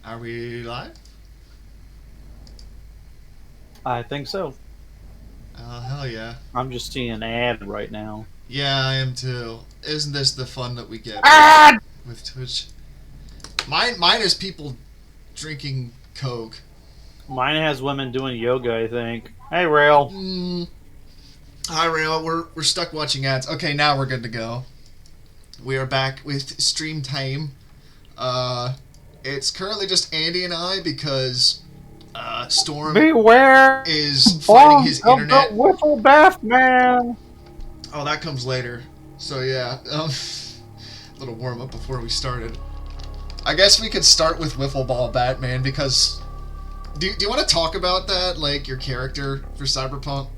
Are we live? I think so. Oh, hell yeah. I'm just seeing an ad right now. Yeah, I am too. Isn't this the fun that we get Ah! with Twitch? Mine is people drinking Coke. Mine has women doing yoga, I think. Hey, Rail. Mm. Hi, Rail. We're stuck watching ads. Okay, now we're good to go. We are back with stream time. Uh, it's currently just Andy and I because Storm Beware is fighting bongs his of the internet. Wiffle Bath Man. Oh, that comes later. So yeah, a little warm up before we started. I guess we could start with Wiffle Ball Batman because do you want to talk about that, like your character for Cyberpunk,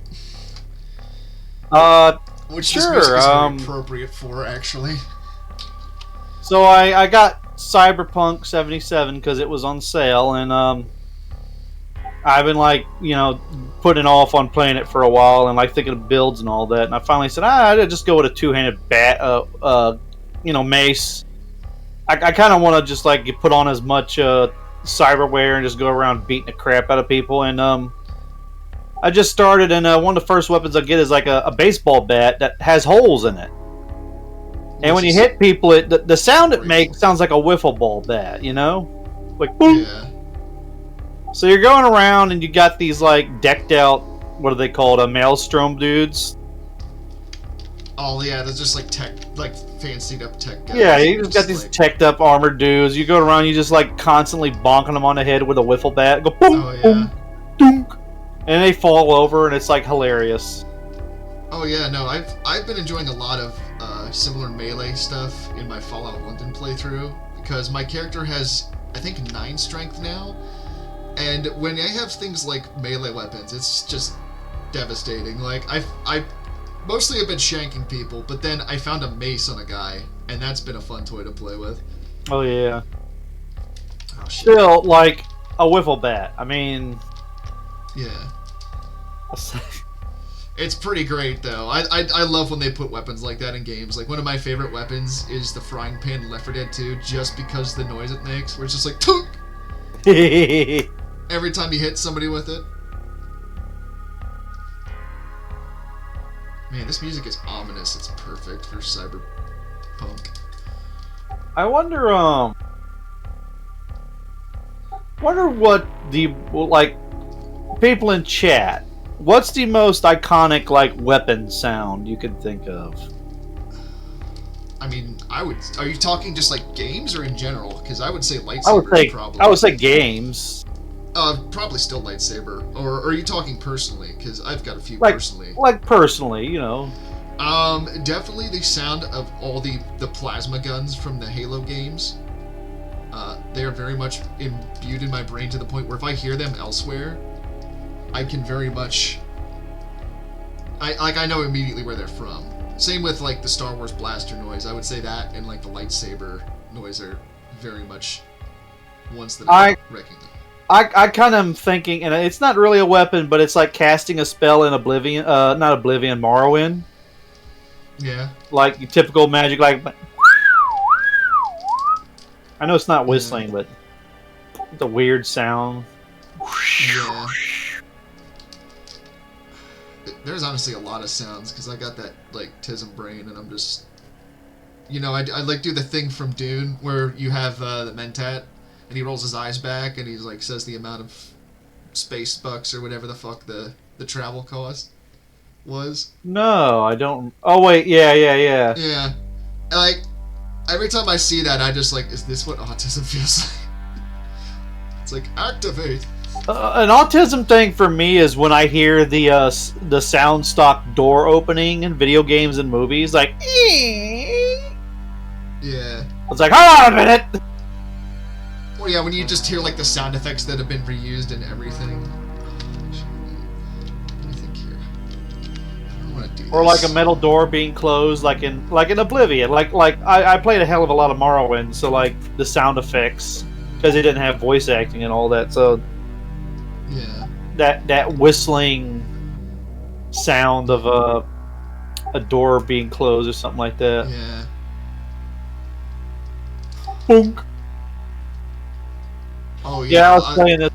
Uh, which this music sure. is very appropriate for, actually. So I got Cyberpunk 77 because it was on sale, and I've been putting off on playing it for a while and like thinking of builds and all that. And I finally said, I'd just go with a two-handed bat, mace. I kind of want to just like put on as much cyberware and just go around beating the crap out of people. And I just started, and one of the first weapons I get is like a baseball bat that has holes in it. And when you hit people, the sound it makes sounds like a wiffle ball bat, like boom. Yeah. So you're going around, and you got these like decked out, what are they called, maelstrom dudes. Oh yeah, there's just like fancied up tech guys. Yeah, you just got these teched up armored dudes. You go around, you just like constantly bonking them on the head with a wiffle bat. Go boom, Oh yeah. boom, dunk, and they fall over, and it's like hilarious. Oh yeah, no, I've been enjoying a lot of similar melee stuff in my Fallout London playthrough because my character has I think 9 strength now, and when I have things like melee weapons, it's just devastating. Like I mostly have been shanking people, but then I found a mace on a guy, and that's been a fun toy to play with. Oh yeah. Oh shit. Still, like a wiffle bat. I mean, Yeah. It's pretty great though. I love when they put weapons like that in games. Like one of my favorite weapons is the frying pan in Left 4 Dead 2, just because the noise it makes, where it's just like tunk every time you hit somebody with it. Man, this music is ominous. It's perfect for cyberpunk. I wonder what the like people in chat. What's the most iconic like weapon sound you could think of? I mean, Are you talking just like games or in general? Because I would say lightsaber. Probably. I would say games. Probably still lightsaber. Or are you talking personally? Because I've got a few like, personally. Like personally, Definitely the sound of all the plasma guns from the Halo games. They are very much imbued in my brain to the point where if I hear them elsewhere, I can very much... I know immediately where they're from. Same with like the Star Wars blaster noise. I would say that and like the lightsaber noise are very much ones that I recognize. I kind of am thinking, and it's not really a weapon, but it's like casting a spell in Oblivion, not Oblivion, Morrowind. Yeah. Like your typical magic, like... I know it's not whistling, but it's a weird sound. Yeah. There's honestly a lot of sounds, because I got that, like, tism brain, and I'm just... I like do the thing from Dune, where you have the Mentat, and he rolls his eyes back, and he's like says the amount of space bucks or whatever the fuck the travel cost was. No, I don't... Oh, wait, yeah. Yeah. And, like, every time I see that, I just like, is this what autism feels like? It's like, activate! An autism thing for me is when I hear the sound stock door opening in video games and movies, like... Yeah. It's like, hold on a minute! Well, yeah, when you just hear, like, the sound effects that have been reused and everything. Let me think here. I don't want to do this. Or like a metal door being closed, like in Oblivion. Like I played a hell of a lot of Morrowind, so like the sound effects, because they didn't have voice acting and all that, so yeah, that whistling sound of a door being closed or something like that. Yeah. Boonk. Oh Yeah, yeah. I was playing this.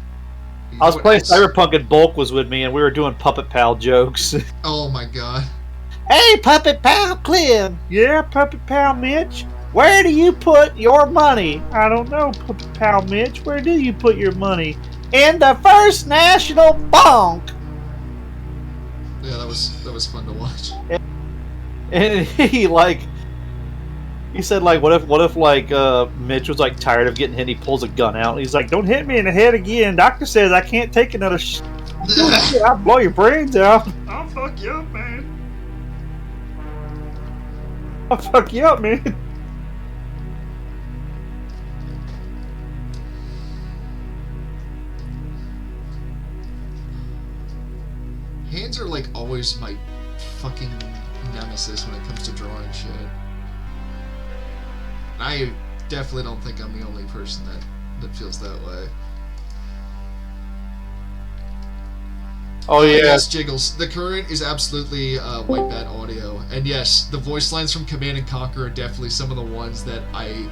You I know was what playing else? Cyberpunk and Bulk was with me, and we were doing Puppet Pal jokes. Oh my god. Hey, Puppet Pal Clem. Yeah, Puppet Pal Mitch. Where do you put your money? I don't know, Puppet Pal Mitch. Where do you put your money? In the First National Bank. Yeah, that was fun to watch. And he said like, what if like Mitch was like tired of getting hit? And he pulls a gun out. And he's like, don't hit me in the head again. Doctor says I can't take another. I'll blow your brains out. I'll fuck you up, man. I'll fuck you up, man. Hands are like always my fucking nemesis when it comes to drawing shit. I definitely don't think I'm the only person that feels that way. Oh yeah. Yes, Jiggles. The current is absolutely White Bat audio, and yes, the voice lines from Command and Conquer are definitely some of the ones that I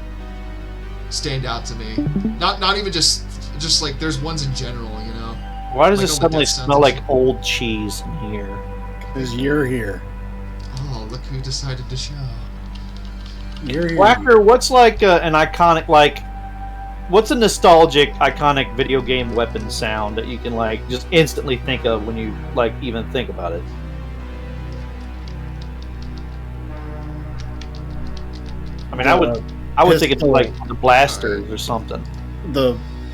stand out to me. Not even just like there's ones in general, you know. Why does Like it all the suddenly death smell sounds. like old cheese in here? Because you're here. Oh, look who decided to show. You're here. Whacker, what's like an iconic what's a nostalgic iconic video game weapon sound that you can like just instantly think of when you like even think about it? I mean, I would think it's pistol. like the blasters or something.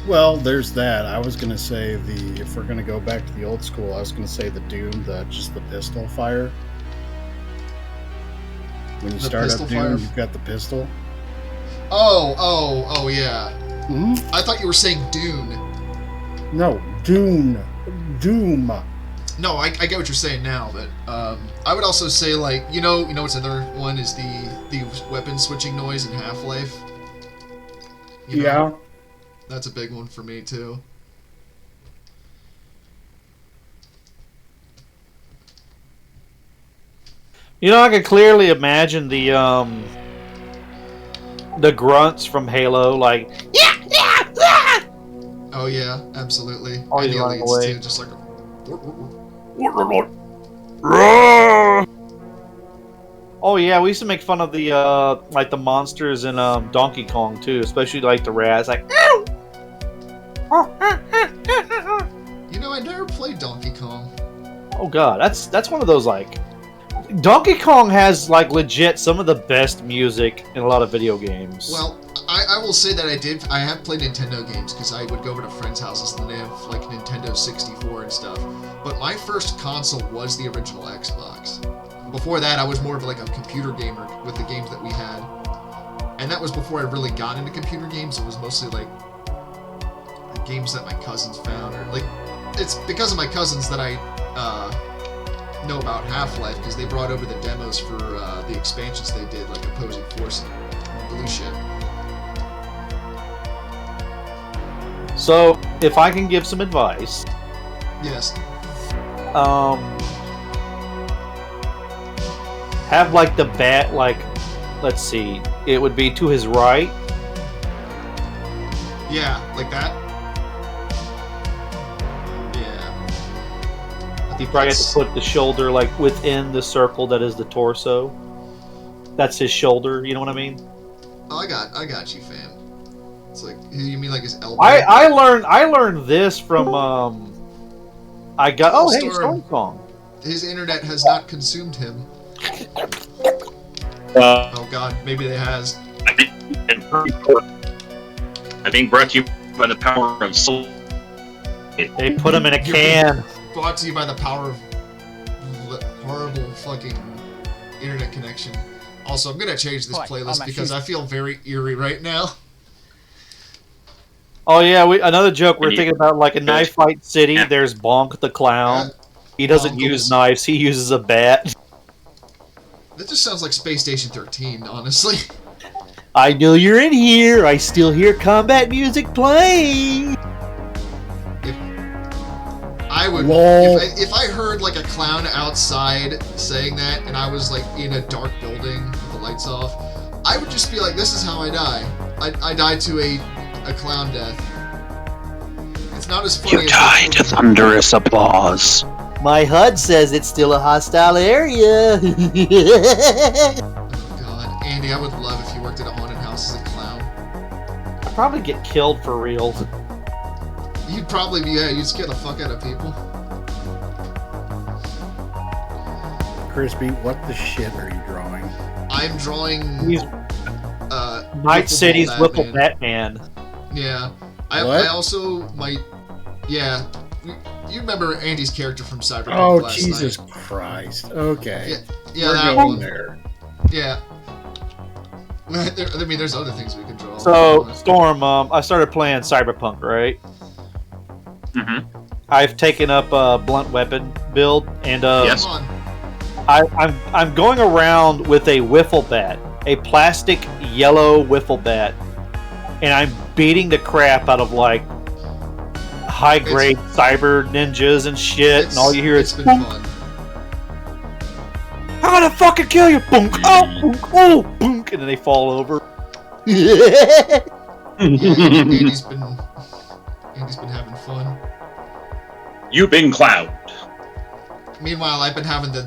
Well, there's that. I was gonna say if we're gonna go back to the old school, I was gonna say the Doom, just the pistol fire. When you The start pistol up Doom, fire? you've got the pistol. Oh yeah. Hmm? I thought you were saying Dune. No, Doom. No, I get what you're saying now, but I would also say like you know what's another one is the weapon switching noise in Half-Life. You know, Yeah. that's a big one for me too. You know, I can clearly imagine the grunts from Halo, like Oh yeah, absolutely. Always And the running elites away. too, just like. oh yeah, we used to make fun of the like the monsters in Donkey Kong too, especially like the rats, like. You know, I never played Donkey Kong. Oh god, that's one of those like. Donkey Kong has like legit some of the best music in a lot of video games. Well, I will say that I have played Nintendo games because I would go over to friends' houses and they have like Nintendo 64 and stuff. But my first console was the original Xbox. Before that, I was more of like a computer gamer with the games that we had. And that was before I really got into computer games. It was mostly like games that my cousins found, or like it's because of my cousins that I know about Half-Life because they brought over the demos for the expansions they did, like Opposing Force and Blue Ship. So, if I can give some advice, Yes. have like the bat, like, let's see, it would be to his right. Yeah, like that. Yeah. I You think probably have that's- to put the shoulder like within the circle that is the torso. That's his shoulder. You know what I mean? Oh, I got you, fam. It's like you mean like his elbow? I learned this from I got Oh, hey Storm. Storm Song. His internet has not consumed him. Uh, Oh God, maybe it has. I think brought to you by the power of soul. They put him in a can. Brought to you by the power of horrible fucking internet connection. Also, I'm gonna change this Boy, playlist my because shoes. I feel very eerie right now. Oh yeah, another joke. We're Yeah. thinking about like a knife fight city. There's Bonk the clown. He doesn't Bonkles. use knives. He uses a bat. That just sounds like Space Station 13, honestly. I know you're in here. I still hear combat music playing. I would, Lol. if I heard like a clown outside saying that, and I was like in a dark building with the lights off, I would just be like, "This is how I die. I die to a clown death." It's not as funny. You die to thunderous applause. My HUD says it's still a hostile area. Oh God, Andy, I would love if you worked at a haunted house as a clown. I'd probably get killed for real. You'd probably be, yeah, you'd scare the fuck out of people. Crispy, what the shit are you drawing? I'm drawing. He's Night Night City's Whipple Batman. Yeah, What? I also might. Yeah, you remember Andy's character from Cyberpunk Oh, last Jesus night? Christ. Okay. Yeah, We're that going one. there. Yeah. I mean, there's other things we can draw. So, Storm, I started playing Cyberpunk, right? Mm-hmm. I've taken up a blunt weapon build, and Yes. Come on. I'm going around with a wiffle bat, a plastic yellow wiffle bat, and I'm beating the crap out of like high grade cyber ninjas and shit, and all you hear it's is been boom, fun. I'm gonna fucking kill you! Boom! Oh! Boom! Oh! Boom! And then they fall over. Yeah, Andy's been having fun. You've been clowned. Meanwhile, I've been having the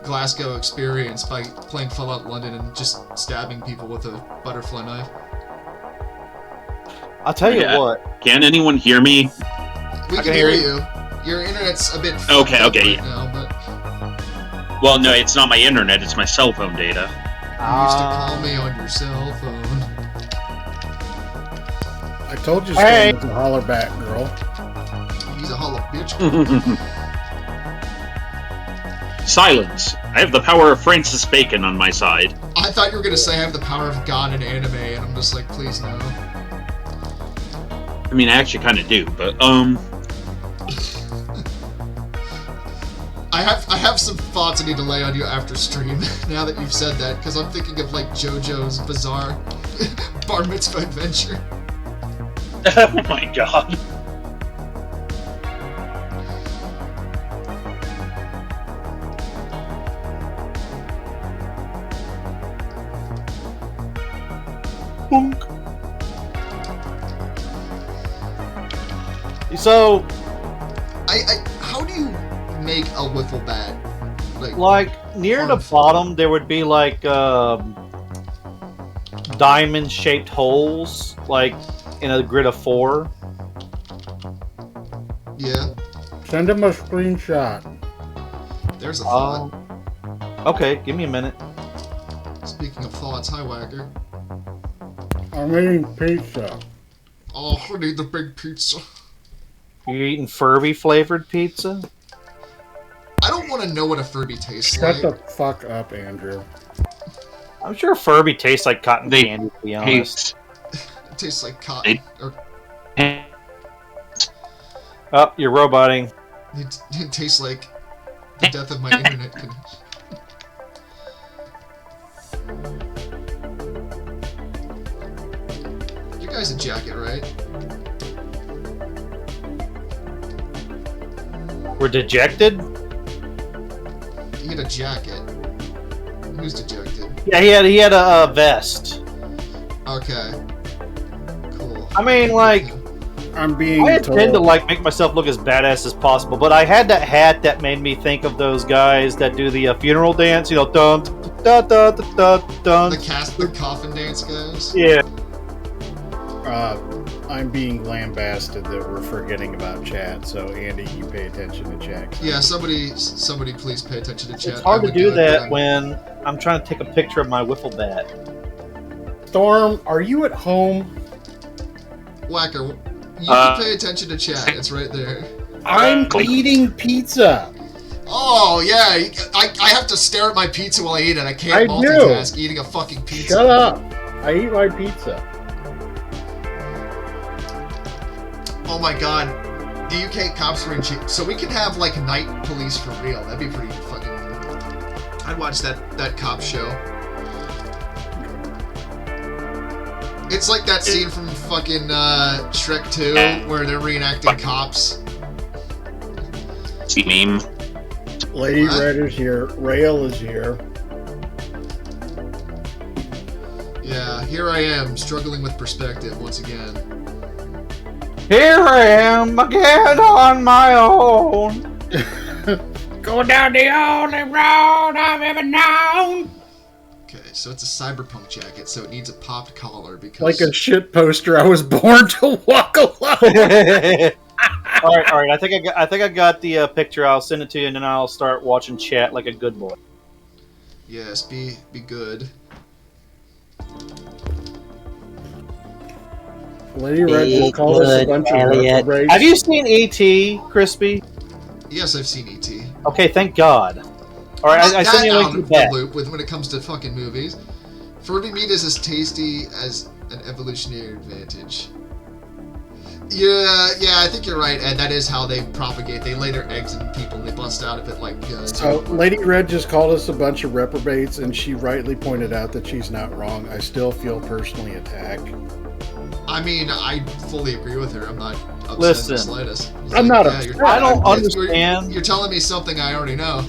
Glasgow experience by playing Fallout London and just stabbing people with a butterfly knife. I'll tell you Yeah. what. Can anyone hear me? We I can hear you. Your internet's a bit Okay, fucked up okay. right now, but Well, no, it's not my internet, it's my cell phone data. you used to call me on your cell phone. I told you Hey. Storm was a holler back, girl. He's a hollow bitch. Silence. I have the power of Francis Bacon on my side. I thought you were gonna say I have the power of God in anime, and I'm just like, please no. I mean, I actually kind of do, but, I have some thoughts I need to lay on you after stream, now that you've said that, because I'm thinking of, like, JoJo's Bizarre Bar Mitzvah Adventure. oh my god. Boom. So, How do you make a wiffle bat? like near the bottom, there would be like diamond-shaped holes, like in a grid of 4. Yeah, Send him a screenshot. there's a thought. Okay, give me a minute. Speaking of thoughts, hi Whacker. I'm eating pizza. Oh, I need the big pizza. You're eating Furby flavored pizza? I don't want to know what a Furby tastes Shut like. the fuck up, Andrew. I'm sure Furby tastes like cotton They candy, to be honest. It tastes like cotton. Or Oh, you're roboting. it tastes like the death of my internet connection. You guys a jacket, right? We're dejected? You get a jacket. Who's dejected? Yeah, he had a vest. Okay. Cool. I mean, like, I'm being I told. intend to like make myself look as badass as possible, but I had that hat that made me think of those guys that do the funeral dance. You know, dun dun dun dun dun dun. the coffin dance guys. Yeah. I'm being lambasted that we're forgetting about chat. So Andy, you pay attention to chat. Yeah, somebody please pay attention to chat. It's hard I to would do it, that but when I'm trying to take a picture of my wiffle bat. Storm, are you at home? Whacker, you can pay attention to chat. It's right there. I'm eating pizza. Oh yeah, I have to stare at my pizza while I eat it. I can't I multitask eating a fucking pizza. Shut up. I eat my pizza. Oh my god, the UK cops were in chief, so we could have like night police for real. That'd be pretty fucking. I'd watch that cop show. It's like that scene from fucking Shrek 2 where they're reenacting cops. See meme. Lady What? Red is here. Rail is here. Yeah, here I am struggling with perspective once again. Here I am again on my own. Going down the only road I've ever known. Okay, so it's a cyberpunk jacket, so it needs a popped collar because Like a shit poster. I was born to walk alone. all right. I think I got the picture. I'll send it to you, and then I'll start watching chat like a good boy. yes, be good. Lady Red just called us a bunch of reprobates. Have you seen E.T., Crispy? Yes, I've seen E.T. Okay, thank God. All right, I sent you a link to the that. loop when it comes to fucking movies. Furby meat is as tasty as an evolutionary advantage. Yeah, I think you're right, Ed. That is how they propagate. They lay their eggs in people and they bust out of it like. So, Lady Red just called us a bunch of reprobates, and she rightly pointed out that she's not wrong. I still feel personally attacked. I mean, I fully agree with her. I'm not upset Listen, in the slightest. It's I'm not upset. I don't understand. You're telling me something I already know.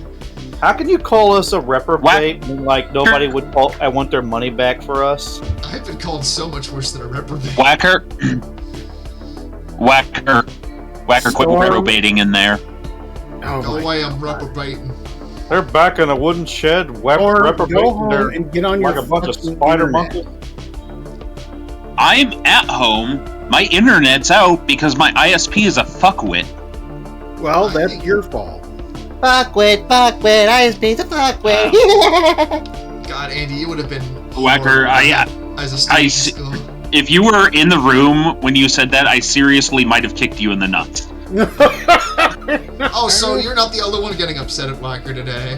How can you call us a reprobate when, like, nobody would call? I want their money back for us. I've been called so much worse than a reprobate. Whacker, quit Storm. reprobating in there. Oh No my way I'm God. reprobating. They're back in a wooden shed. Or Reprobating. go home They're and get on like your a bunch of fucking spider internet. monkeys. I'm at home. My internet's out because my ISP is a fuckwit. Well, that's your fault. Fuckwit, ISP's a fuckwit. God, Andy, you would have been Whacker, horrible as a student in see- school. If you were in the room when you said that, I seriously might have kicked you in the nuts. Oh, so you're not the only one getting upset at Whacker today.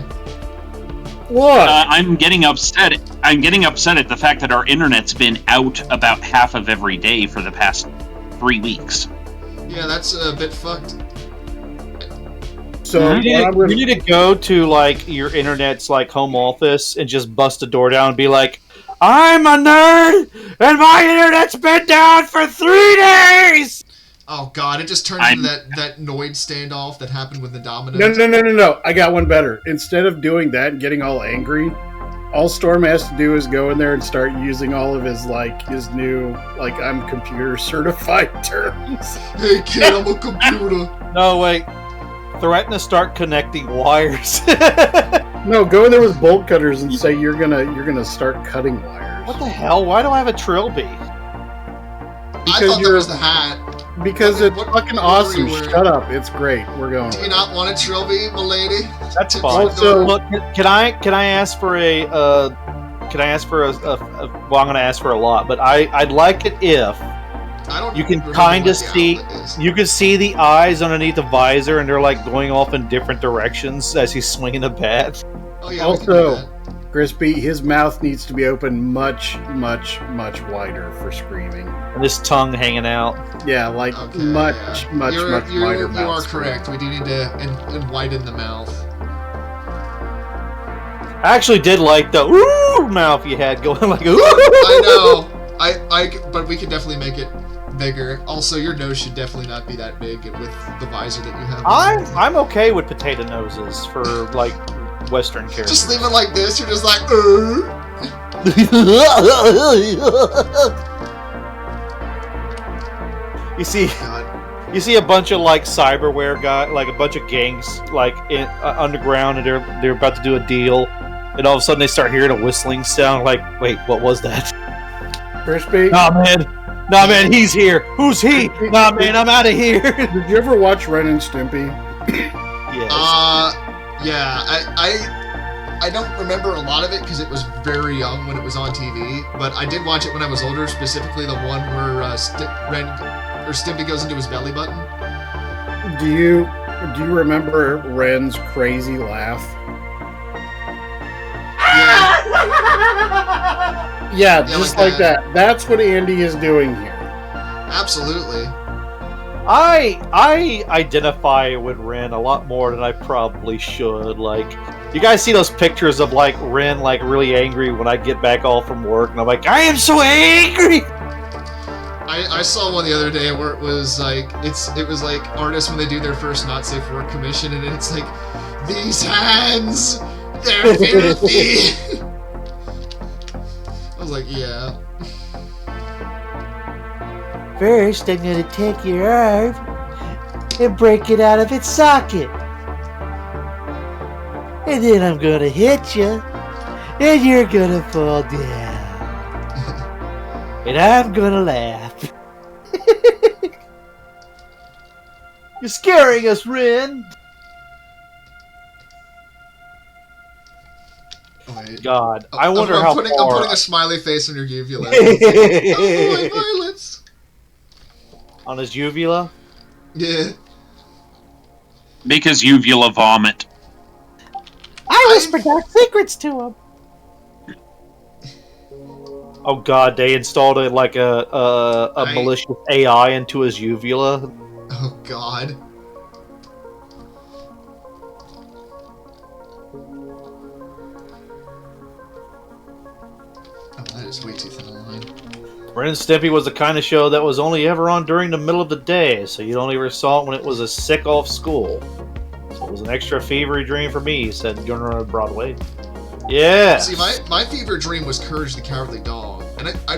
What? I'm getting upset. I'm getting upset at the fact that our internet's been out about half of every day for the past 3 weeks. Yeah, that's a bit fucked. So You need to go to, like, your internet's, like, home office and just bust the door down and be like, I'm a nerd and my internet's been down for 3 days! Oh god, it just turned into that Noid standoff that happened with the Dominoes. No. I got one better. Instead of doing that and getting all angry, all Storm has to do is go in there and start using all of his new, I'm computer certified terms. Hey kid, I'm a computer. No, wait. Threaten to start connecting wires. No, go in there with bolt cutters and say you're gonna start cutting wires. What the hell? Why do I have a trilby? I Because thought that you're- was the hat. Because it's What fucking were awesome. you wearing? Shut up. It's great. We're going. Do you not want a trilby, milady? That's To- fine. Also- Look, can I ask for a well, I'm going to ask for a lot, but I'd like it if I don't you can remember kind what of the see outlet is. you can see the eyes underneath the visor, and they're like going off in different directions as he's swinging a bat. Oh yeah, we can do Also, that. Crispy, his mouth needs to be open much, much, much wider for screaming. And his tongue hanging out. Yeah, like Okay, much yeah. wider You mouth. are correct. We do need to and widen the mouth. I actually did like the ooh mouth you had going like ooh. I know. But we can definitely make it bigger. Also, your nose should definitely not be that big with the visor that you have. I'm okay with potato noses for like Western characters. Just leave it like this. You're just like, God. You see a bunch of like cyberware guy, like a bunch of gangs, like in underground, and they're about to do a deal, and all of a sudden they start hearing a whistling sound. Like, wait, what was that? Crispy, Nah, man, he's here. Who's he? Nah, man, I'm out of here. did you ever watch Ren and Stimpy? Yes. Yeah. I don't remember a lot of it because it was very young when it was on TV. But I did watch it when I was older, specifically the one where Stimpy goes into his belly button. Do you remember Ren's crazy laugh? Yeah, just like that. That's what Andy is doing here. Absolutely. I identify with Ren a lot more than I probably should. Like, you guys see those pictures of like Ren like really angry when I get back all from work, and I'm like, I am so angry. I saw one the other day where it was like it was like artists when they do their first not safe for work commission, and it's like, these hands, they're filthy. I was like, yeah. First, I'm gonna take your arm and break it out of its socket. And then I'm gonna hit you, and you're gonna fall down. And I'm gonna laugh. You're scaring us, Ren. Oh, wait. God, Oh, I wonder I'm how putting, far. I'm putting a smiley face on your uvula. Oh, my violets! On his uvula. Yeah. Make his uvula vomit. I whisper dark secrets to him. Oh God, they installed a malicious AI into his uvula. Oh, God. Oh, that is way too thin a line. Ren and Stimpy was the kind of show that was only ever on during the middle of the day, so you'd only ever saw it when it was a sick off school. So it was an extra fevery dream for me, said Gunnar on Broadway. Yeah. See, my fever dream was Courage the Cowardly Dog. And I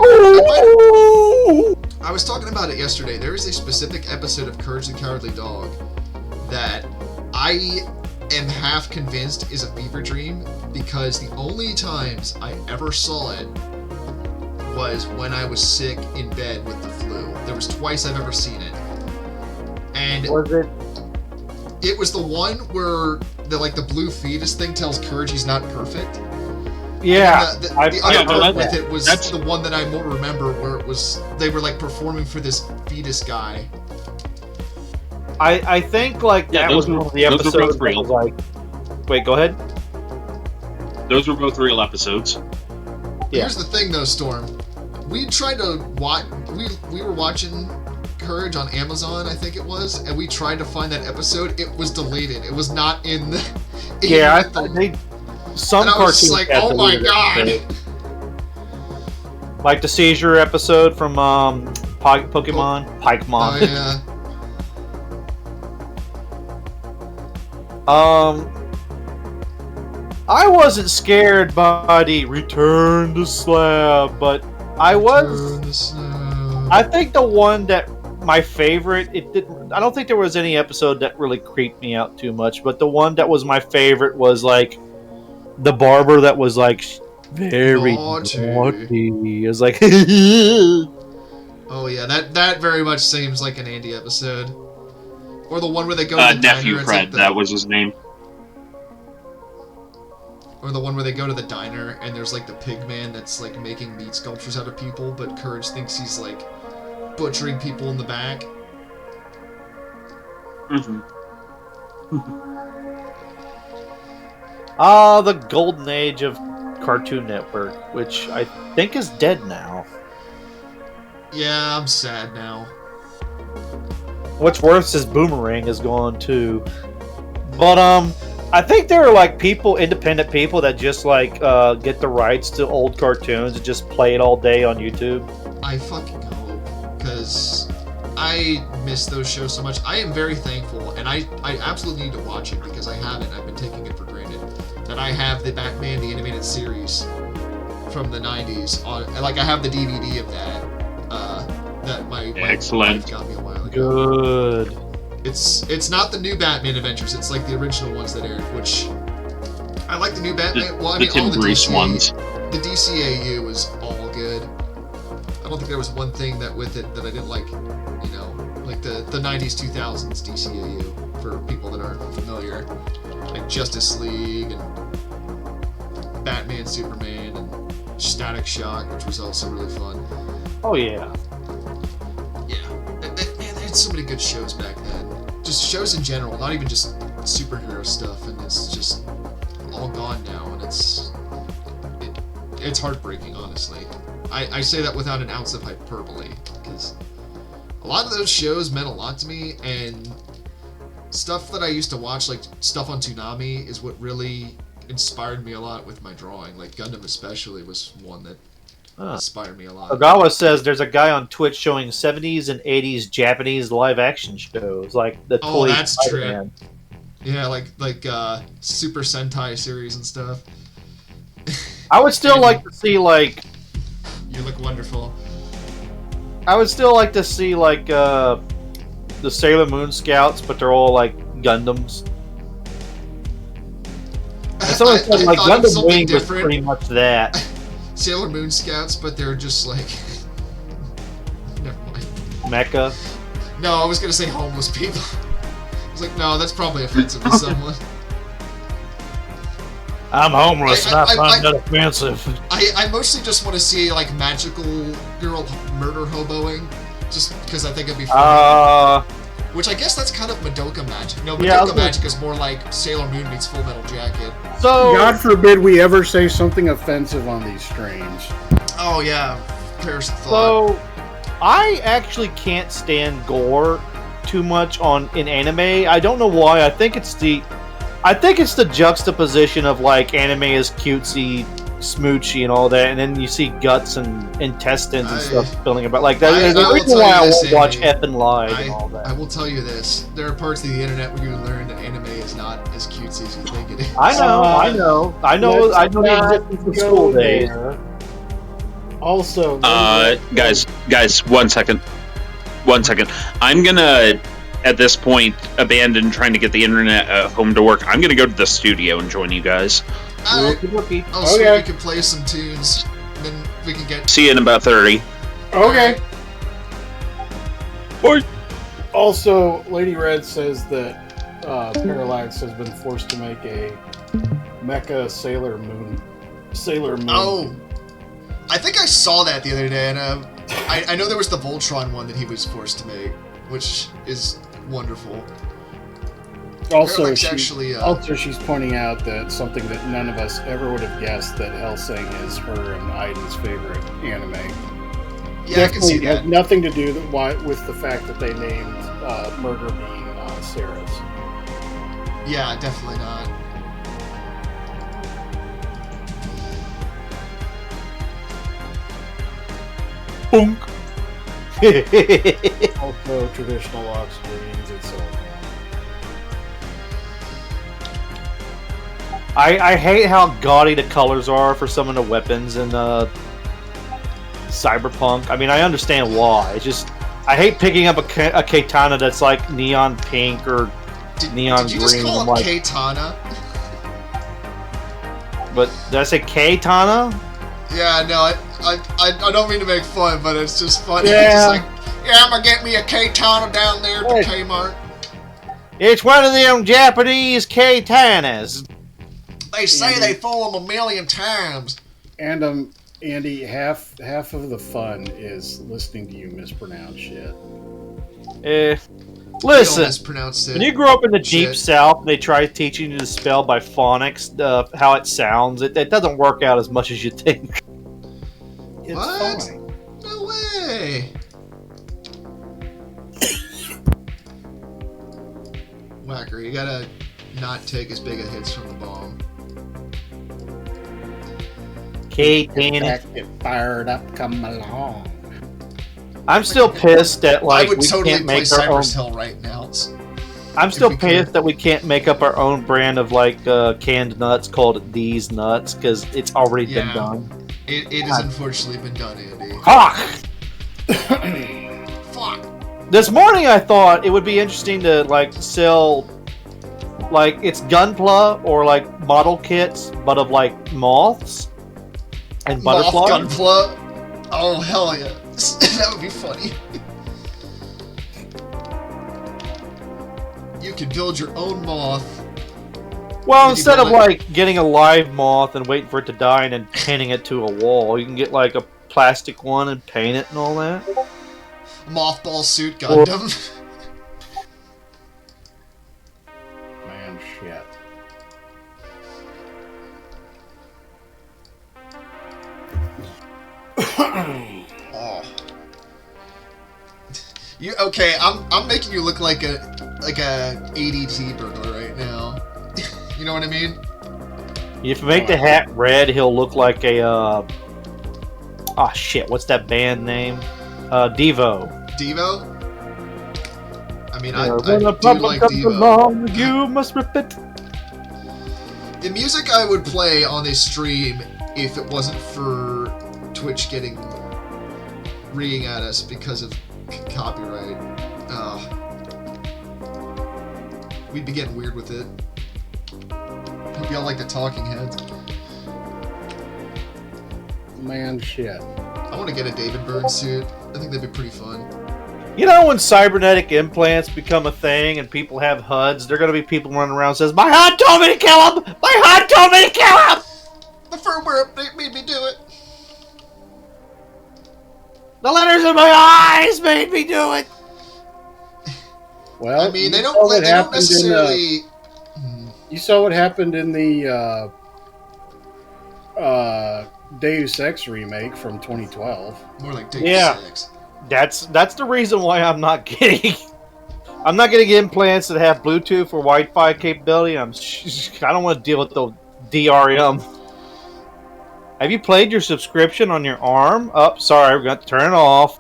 was talking about it yesterday. There is a specific episode of Courage the Cowardly Dog that I am half convinced is a fever dream, because the only times I ever saw it was when I was sick in bed with the flu. There was twice I've ever seen it. And Was it? it was the one where the blue fetus thing tells Courage he's not perfect. Yeah. The I've other heard part that. with it was That's- the one that I more remember, where it was they were like performing for this fetus guy. I think like Yeah, that was those were- one of the those were episodes both that real. was like. Wait, go ahead. Those were both real episodes. Yeah. Here's the thing, though, Storm. We tried to watch. We were watching Courage on Amazon, I think it was, and we tried to find that episode. It was deleted. It was not in the. Yeah, the, some and I was just cartoons like, had oh my deleted god. episodes. Like the seizure episode from Pokemon. Oh Pikemon. yeah. I wasn't scared by the Return to Slab, but I was. Turn the snow. I think the one that my favorite. It didn't. I don't think there was any episode that really creeped me out too much. But the one that was my favorite was like the barber that was like very Naughty. naughty. It was like. Oh yeah, that very much seems like an Andy episode. Or the one where they go to the Nephew diner. Fred, that was his name. Or the one where they go to the diner and there's like the pig man that's like making meat sculptures out of people, but Courage thinks he's like butchering people in the back. Mm-hmm. The golden age of Cartoon Network, which I think is dead now. Yeah, I'm sad now. What's worse is Boomerang is gone too. But I think there are like independent people that just like get the rights to old cartoons and just play it all day on YouTube. I fucking hope, because I miss those shows so much. I am very thankful, and I absolutely need to watch it because I haven't. I've been taking it for granted that I have the Batman the Animated Series from the 90s on. Like I have the DVD of that. That my Excellent. wife got me a while ago. Good. It's not the new Batman Adventures. It's like the original ones that aired, which I like the new Batman. Well, I The mean, Tim all the Grease DC, ones. The DCAU was all good. I don't think there was one thing that with it that I didn't like. You know, like the 90s, 2000s DCAU for people that aren't familiar, like Justice League and Batman, Superman, and Static Shock, which was also really fun. Oh yeah. Yeah, man, they had so many good shows back then. Just shows in general, not even just superhero stuff, and it's just all gone now, and it's heartbreaking, honestly. I say that without an ounce of hyperbole, because a lot of those shows meant a lot to me, and stuff that I used to watch, like stuff on Toonami, is what really inspired me a lot with my drawing. Like Gundam especially was one that inspired me a lot. Ogawa says there's a guy on Twitch showing 70s and 80s Japanese live action shows, like the Oh, toy that's true. Spider-Man. Yeah, like Super Sentai series and stuff. I would still like to see like You look wonderful. I would still like to see like the Sailor Moon Scouts, but they're all like Gundams. And someone said like thought of Gundam something Wing was different. pretty much that. Sailor Moon Scouts, but they're just like... Never mind. Mecha. No, I was gonna say homeless people. I was like, no, that's probably offensive to someone. I'm homeless and I I- find that offensive. I mostly just want to see, like, magical girl murder hoboing. Just because I think it'd be fun. Which I guess that's kind of Madoka magic. No, Yeah, Madoka magic is more like Sailor Moon meets Full Metal Jacket. So God forbid we ever say something offensive on these streams. Oh, yeah. Perish the thought. So, I actually can't stand gore too much in anime. I don't know why. I think it's the juxtaposition of like anime is cutesy, smoochy, and all that, and then you see guts and intestines and stuff spilling about. Like that. There's a reason why I won't watch F and Live and all that. I will tell you this: there are parts of the internet where you learn that anime is not as cutesy as you think it is. I know the existence of school days. Also, guys, 1 second. I'm gonna, at this point, abandon trying to get the internet home to work. I'm gonna go to the studio and join you guys. Rookie. Oh, so we can play some tunes, and then we can get... See you in about 30. Okay. Bye. Also, Lady Red says that Parallax has been forced to make a mecha Sailor Moon. Oh! I think I saw that the other day, and I know there was the Voltron one that he was forced to make, which is wonderful. Also, Parallax she's pointing out that something that none of us ever would have guessed, that Hellsing is her and Aiden's favorite anime. Yeah, I can see that. Has nothing to do with the fact that they named Murder Bean Sarah's. Yeah, definitely not. Boom. Also, traditional lock screens and so on. I hate how gaudy the colors are for some of the weapons in Cyberpunk. I mean, I understand why. It's just I hate picking up a katana that's like neon pink or neon did you green. Just call I'm it like, katana? but did I say katana? Yeah, no, I don't mean to make fun, but it's just funny. Yeah. It's just like, yeah, I'm gonna get me a katana down there to Kmart. It's one of them Japanese katanas. They say they fool them a million times. And Andy, half of the fun is listening to you mispronounce shit. Listen, Mispronounced it. when you grow up in the deep Shit. south and they try teaching you to spell by phonics, how it sounds, it doesn't work out as much as you think. It's What? fine. No way. Whacker, you gotta not take as big a hits from the bomb. Katana. Back, get fired up, come along. I'm still pissed that like I would we totally can't play make our own. Cypress Hill right now. I'm still we pissed could. that we can't make up our own brand of like canned nuts called These Nuts because it's already been Yeah. done. It has unfortunately been done, Andy. Fuck! Fuck. This morning I thought it would be interesting to like sell like it's Gunpla or like model kits, but of like moths and Moth butterflies. Gunpla. Oh hell yeah. That would be funny. You could build your own moth. Well, Maybe instead build of like getting a live moth and waiting for it to die and then pinning it to a wall, you can get like a plastic one and paint it and all that. Mothball suit Gundam. Man, shit. Oh. You okay? I'm making you look like a ADT burglar right now. You know what I mean? If you make the hat red, he'll look like a oh shit, what's that band name? Devo. Devo? I mean, I When do a puppet like comes Devo. along, you must rip it. The music I would play on this stream if it wasn't for Twitch getting reading at us because of copyright. We'd be getting weird with it. Hope y'all like the talking heads. Man, shit. I want to get a David Byrne suit. I think that'd be pretty fun. You know, when cybernetic implants become a thing and people have HUDs, there are going to be people running around says, "My HUD told me to kill him! My HUD told me to kill him!" The firmware update made me do it. The letters in my eyes made me do it. Well, I mean, they don't necessarily. You saw what happened in the Deus Ex remake from 2012. More like Deus Yeah. Ex. That's the reason why I'm not getting implants that have Bluetooth or Wi-Fi capability. I don't want to deal with the DRM. Have you played your subscription on your arm? Oh, sorry, we're going to turn it off.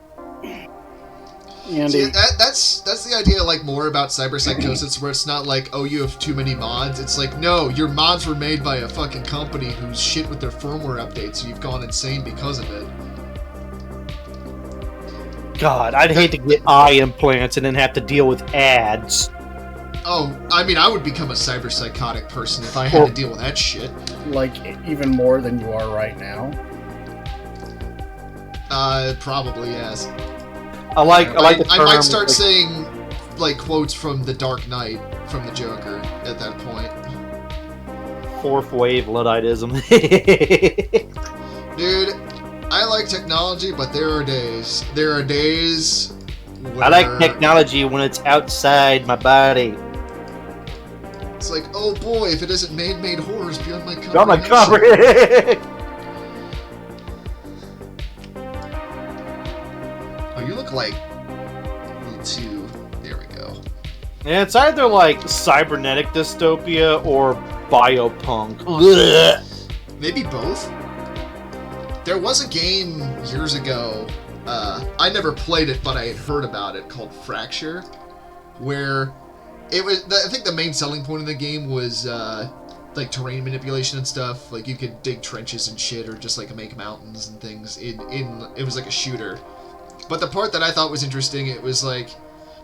Andy, See, that's the idea, like, more about cyberpsychosis, where it's not like, oh, you have too many mods. It's like, no, your mods were made by a fucking company who's shit with their firmware updates, so you've gone insane because of it. God, I'd hate to get eye implants and then have to deal with ads. Oh, I mean, I would become a cyberpsychotic person if I had to deal with that shit. like even more than you are right now. Probably, yes. I like the term. I might start saying, like, quotes from The Dark Knight from the Joker at that point. Fourth wave Ludditism. Dude, I like technology, but there are days where I like technology when it's outside my body. it's like, oh boy, if it isn't made horrors beyond my comprehension. Got my comprehension. Oh, you look like a little too. There we go. Yeah, it's either like cybernetic dystopia or biopunk. Ugh. Maybe both. There was a game years ago. I never played it, but I had heard about it, called Fracture, where it was. I think the main selling point of the game was like terrain manipulation and stuff. Like you could dig trenches and shit, or just like make mountains and things. It was like a shooter. But the part that I thought was interesting, it was like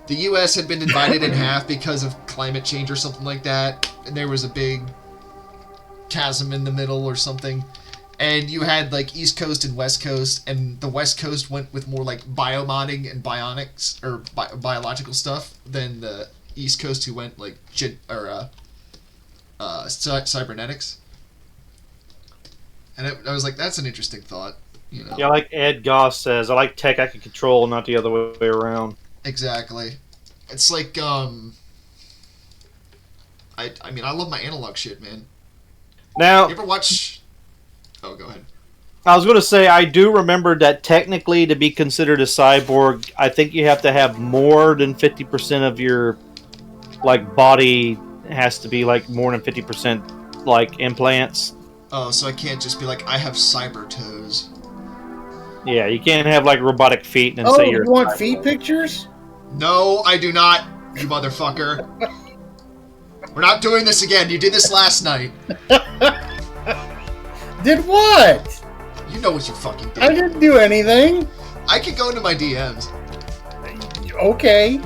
the U.S. had been divided in half because of climate change or something like that, and there was a big chasm in the middle or something. And you had like East Coast and West Coast, and the West Coast went with more like biomodding and bionics or biological stuff than the East Coast, who went like cybernetics. And I was like, that's an interesting thought, you know. Yeah, like Ed Goss says, I like tech I can control, not the other way around. Exactly. It's like I mean, I love my analog shit, man. Now, You ever watch? Oh, go ahead. I was going to say, I do remember that technically to be considered a cyborg, I think you have to have more than 50% of your like body has to be like more than 50% like implants. Oh, so I can't just be like, I have cyber toes. Yeah, you can't have like robotic feet and Oh, say you're. you want feet pictures? No, I do not, you motherfucker. We're not doing this again. You did this last night. Did what? You know what you fucking did. I didn't do anything. I can go into my DMs. Okay.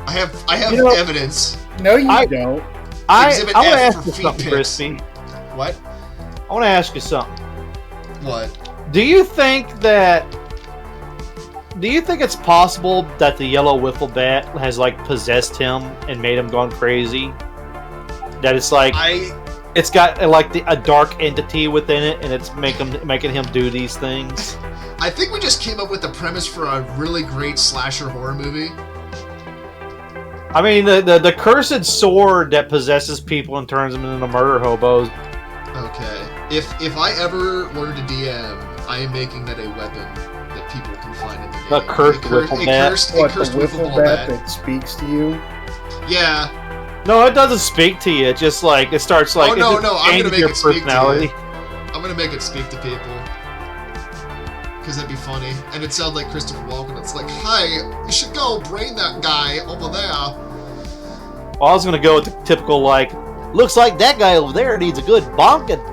I have You know- evidence. No, you I- don't. I Exhibit want to F ask for you feet something, pics. Crispy. What? I want to ask you something. What? Do you think it's possible that the yellow wiffle bat has like possessed him and made him gone crazy? That it's like it's got like a dark entity within it, and it's making him do these things. I think we just came up with the premise for a really great slasher horror movie. I mean, the cursed sword that possesses people and turns them into murder hobos. Okay. If I ever learn to DM, I am making that a weapon that people can find in the game. A cursed wiffle bat. What, the cursed wiffle bat that speaks to you? Yeah. No, it doesn't speak to you. It just like it starts like Oh, no, it just no, I'm gonna changes make your it speak to personality. you. I'm gonna make it speak to people. Because that'd be funny. And it sounds like Christopher Walken. It's like, hi, you should go brain that guy over there. Well, I was gonna go with the typical like, looks like that guy over there needs a good bonking.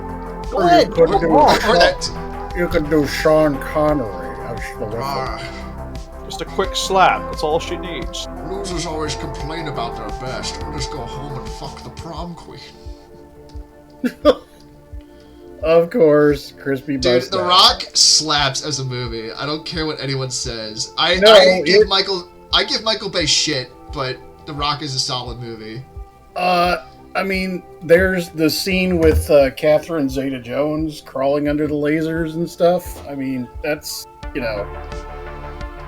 Go Or you ahead, could come do- on. Or that. You could do Sean Connery. the riffle. Just a quick slap. That's all she needs. Losers always complain about their best. We'll just go home and fuck the prom queen. Of course, Crispy Dude, busts The out. Rock slaps as a movie. I don't care what anyone says. I give Michael Bay shit, but The Rock is a solid movie. I mean, there's the scene with Catherine Zeta-Jones crawling under the lasers and stuff. I mean, that's, you know...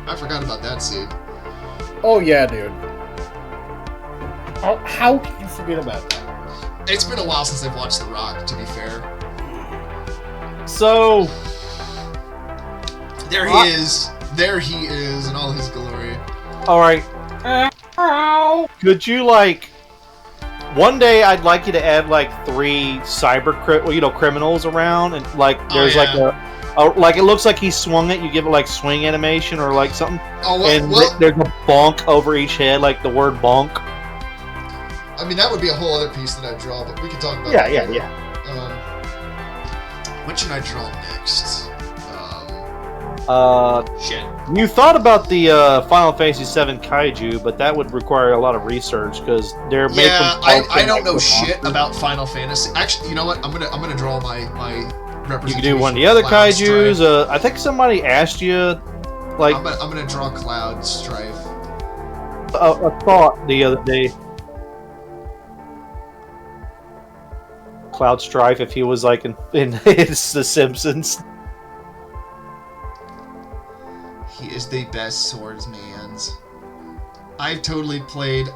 I forgot about that scene. Oh, yeah, dude. How can you forget about that? It's been a while since I've watched The Rock, to be fair. So, There he is. There he is in all his glory. all right. Could you like? One day, I'd like you to add like 3 criminals around, and like there's like like it looks like he swung it. You give it like swing animation or like something, Oh, and well, there's a bonk over each head, like the word bonk. I mean, that would be a whole other piece that I'd draw, but we can talk about that. Yeah. What should I draw next? Shit. You thought about the Final Fantasy VII Kaiju, but that would require a lot of research because they're making. Yeah, I don't know shit about Final Fantasy. Actually, you know what? I'm gonna draw my representation. You can do one of the other Cloud Kaijus. Strife. I think somebody asked you, like, I'm gonna draw Cloud Strife. a thought the other day. Cloud Strife, if he was like in it's The Simpsons. He is the best swordsman. I've totally played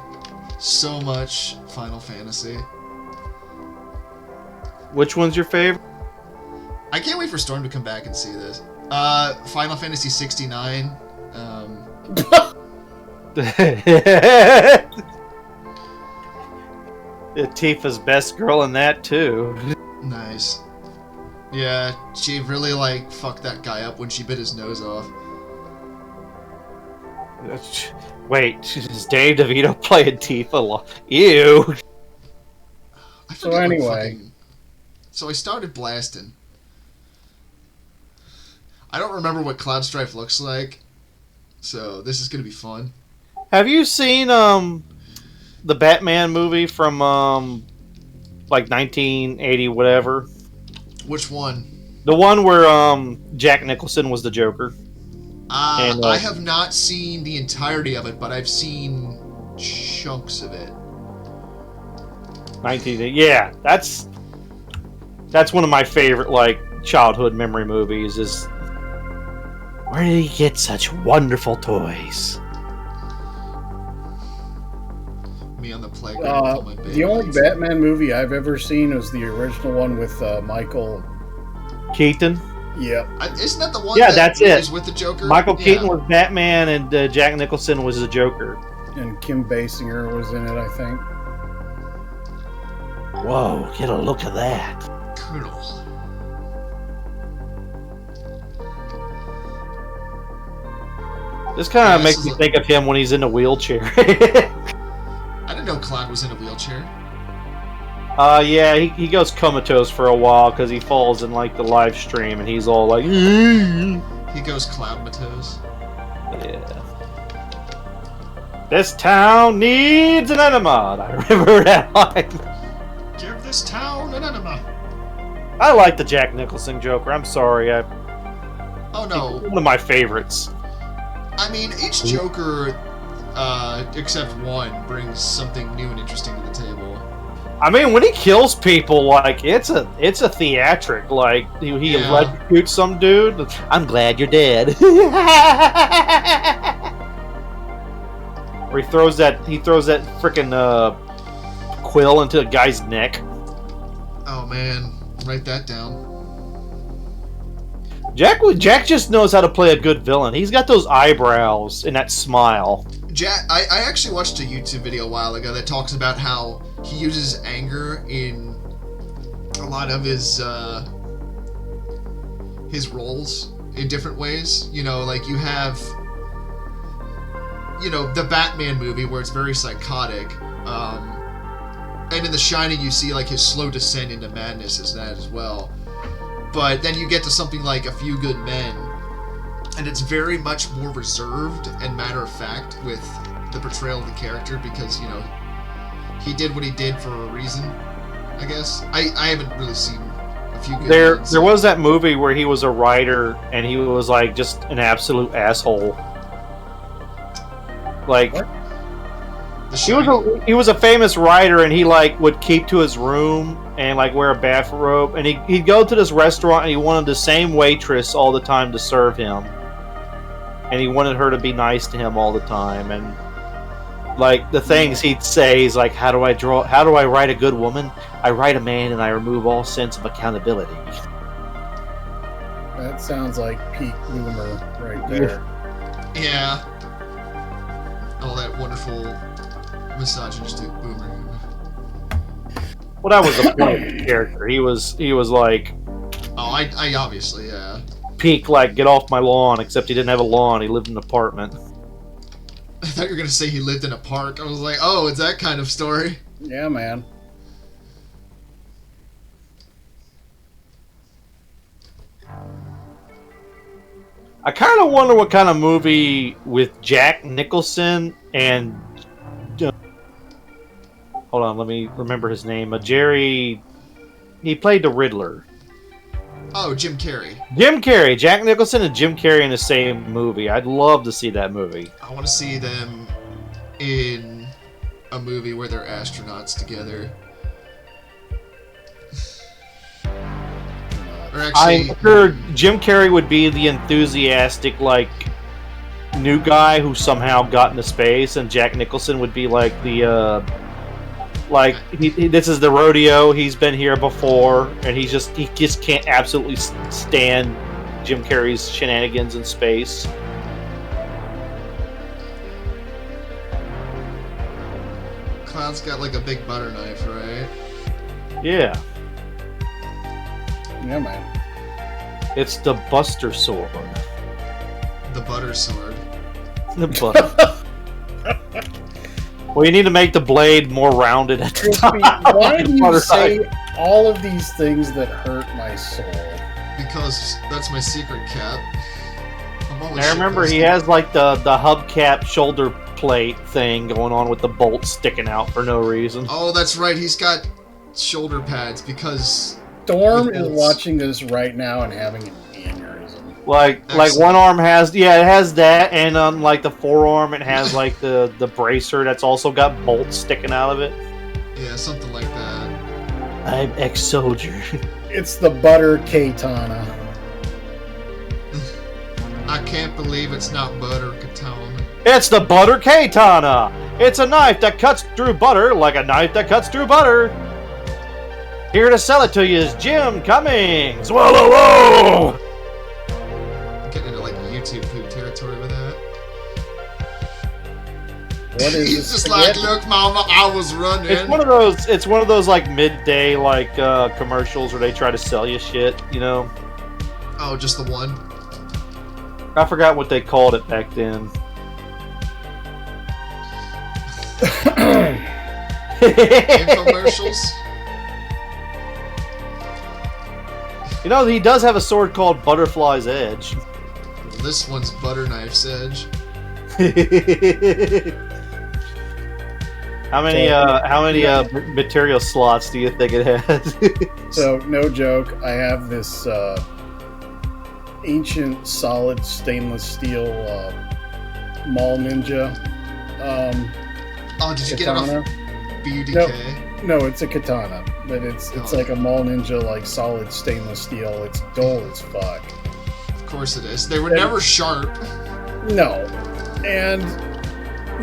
so much Final Fantasy. Which one's your favorite? I can't wait for Storm to come back and see this. Final Fantasy 69. Tifa's best girl in that too. Nice. Yeah, she really like fucked that guy up when she bit his nose off. Wait, is Dave DeVito playing Tifa? Ew. I So forget what anyway. So I started blasting. I don't remember what Cloud Strife looks like, so this is gonna be fun. Have you seen the Batman movie from like 1980 whatever? Which one? The one where Jack Nicholson was the Joker. I have not seen the entirety of it, but I've seen chunks of it. 1980. Yeah, that's one of my favorite like childhood memory movies. Is where did he get such wonderful toys? Me on the playground with all my The only Beyblades. Batman movie I've ever seen was the original one with Michael. Keaton. Yep. Isn't that the one? Yeah, that that's is it. with the Joker. Michael Yeah. Keaton was Batman, and Jack Nicholson was the Joker. And Kim Basinger was in it, I think. Whoa, get a look at that. Colonel. This kind Yeah, of this makes is me think of him when he's in a wheelchair. I didn't know Cloud was in a wheelchair. Yeah, he goes comatose for a while because he falls in like the live stream, and he's all like, yeah. He goes Cloud Matos. This town needs an enema. I remember that line. Give this town an enema. I like the Jack Nicholson Joker. I'm sorry, Oh no. one of my favorites. I mean, each Joker, except one, brings something new and interesting to the table. I mean, when he kills people, like it's a theatric. Like he Yeah. electrocutes some dude. I'm glad you're dead. Or he throws that freaking quill into a guy's neck. Oh man, write that down. Jack just knows how to play a good villain. He's got those eyebrows and that smile. Jack, I actually watched a YouTube video a while ago that talks about how he uses anger in a lot of his roles in different ways. You know, like you have, you know, the Batman movie where it's very psychotic. And in The Shining, you see like his slow descent into madness as that as well. But then you get to something like A Few Good Men, and it's very much more reserved and matter of fact with the portrayal of the character because, you know, he did what he did for a reason, I guess. I haven't really seen a few good ones. There was that movie where he was a writer and he was like just an absolute asshole. Like What? he was a famous writer and he like would keep to his room and like wear a bathrobe and he'd go to this restaurant and he wanted the same waitress all the time to serve him. And he wanted her to be nice to him all the time and like the things he'd say is like, how do I write a good woman? I write a man and I remove all sense of accountability. That sounds like peak boomer right there. Yeah. All that wonderful misogynistic boomer. Well, that was the point of the character. He was like Oh, I obviously, yeah. peak like get off my lawn, except he didn't have a lawn. He lived in an apartment. I thought you were gonna say he lived in a park. I was like, oh, it's that kind of story. Yeah, man. I kind of wonder what kind of movie with Jack Nicholson and hold on, let me remember his name. Jerry. He played the Riddler. Oh, Jim Carrey. Jim Carrey, Jack Nicholson, and Jim Carrey in the same movie. I'd love to see that movie. I want to see them in a movie where they're astronauts together. Or actually, I'm sure Jim Carrey would be the enthusiastic, like, new guy who somehow got into space, and Jack Nicholson would be like the, this is the rodeo. He's been here before, and he just can't absolutely stand Jim Carrey's shenanigans in space. Cloud's got like a big butter knife, right? Yeah, Yeah, man. it's the Buster Sword. The butter sword. The butter. Well, you need to make the blade more rounded at the top. Krispy, why do you Butter say knife. all of these things that hurt my soul? Because that's my secret cat. I'm always I remember he shitposting. has like the hubcap shoulder plate thing going on with the bolt sticking out for no reason. Oh, that's right. He's got shoulder pads because Storm With is bolts. watching this right now and having an aneurysm. Like Excellent. one arm has it has that, and on like the forearm it has like the bracer that's also got bolts sticking out of it. yeah, something like that. I'm ex-soldier. It's the butter katana. I can't believe it's not butter katana. It's the butter katana. It's a knife that cuts through butter like a knife that cuts through butter. Here to sell it to you is Jim Cummings. Whoa! Getting into like YouTube poop territory with that. What is He's this? just like, look, mama, I was running. It's one of those like midday like commercials where they try to sell you shit, you know. Oh, just the one. I forgot what they called it back then. Infomercials. You know, he does have a sword called Butterfly's Edge. This one's butter knife's edge. How many material slots do you think it has? So, no joke, I have this ancient solid stainless steel Mall Ninja Oh, did you get it katana. off BUDK? No, it's a katana, but it's Oh. like a Mall Ninja, like solid stainless steel. It's dull as fuck. Of course it is. They were never sharp. No, and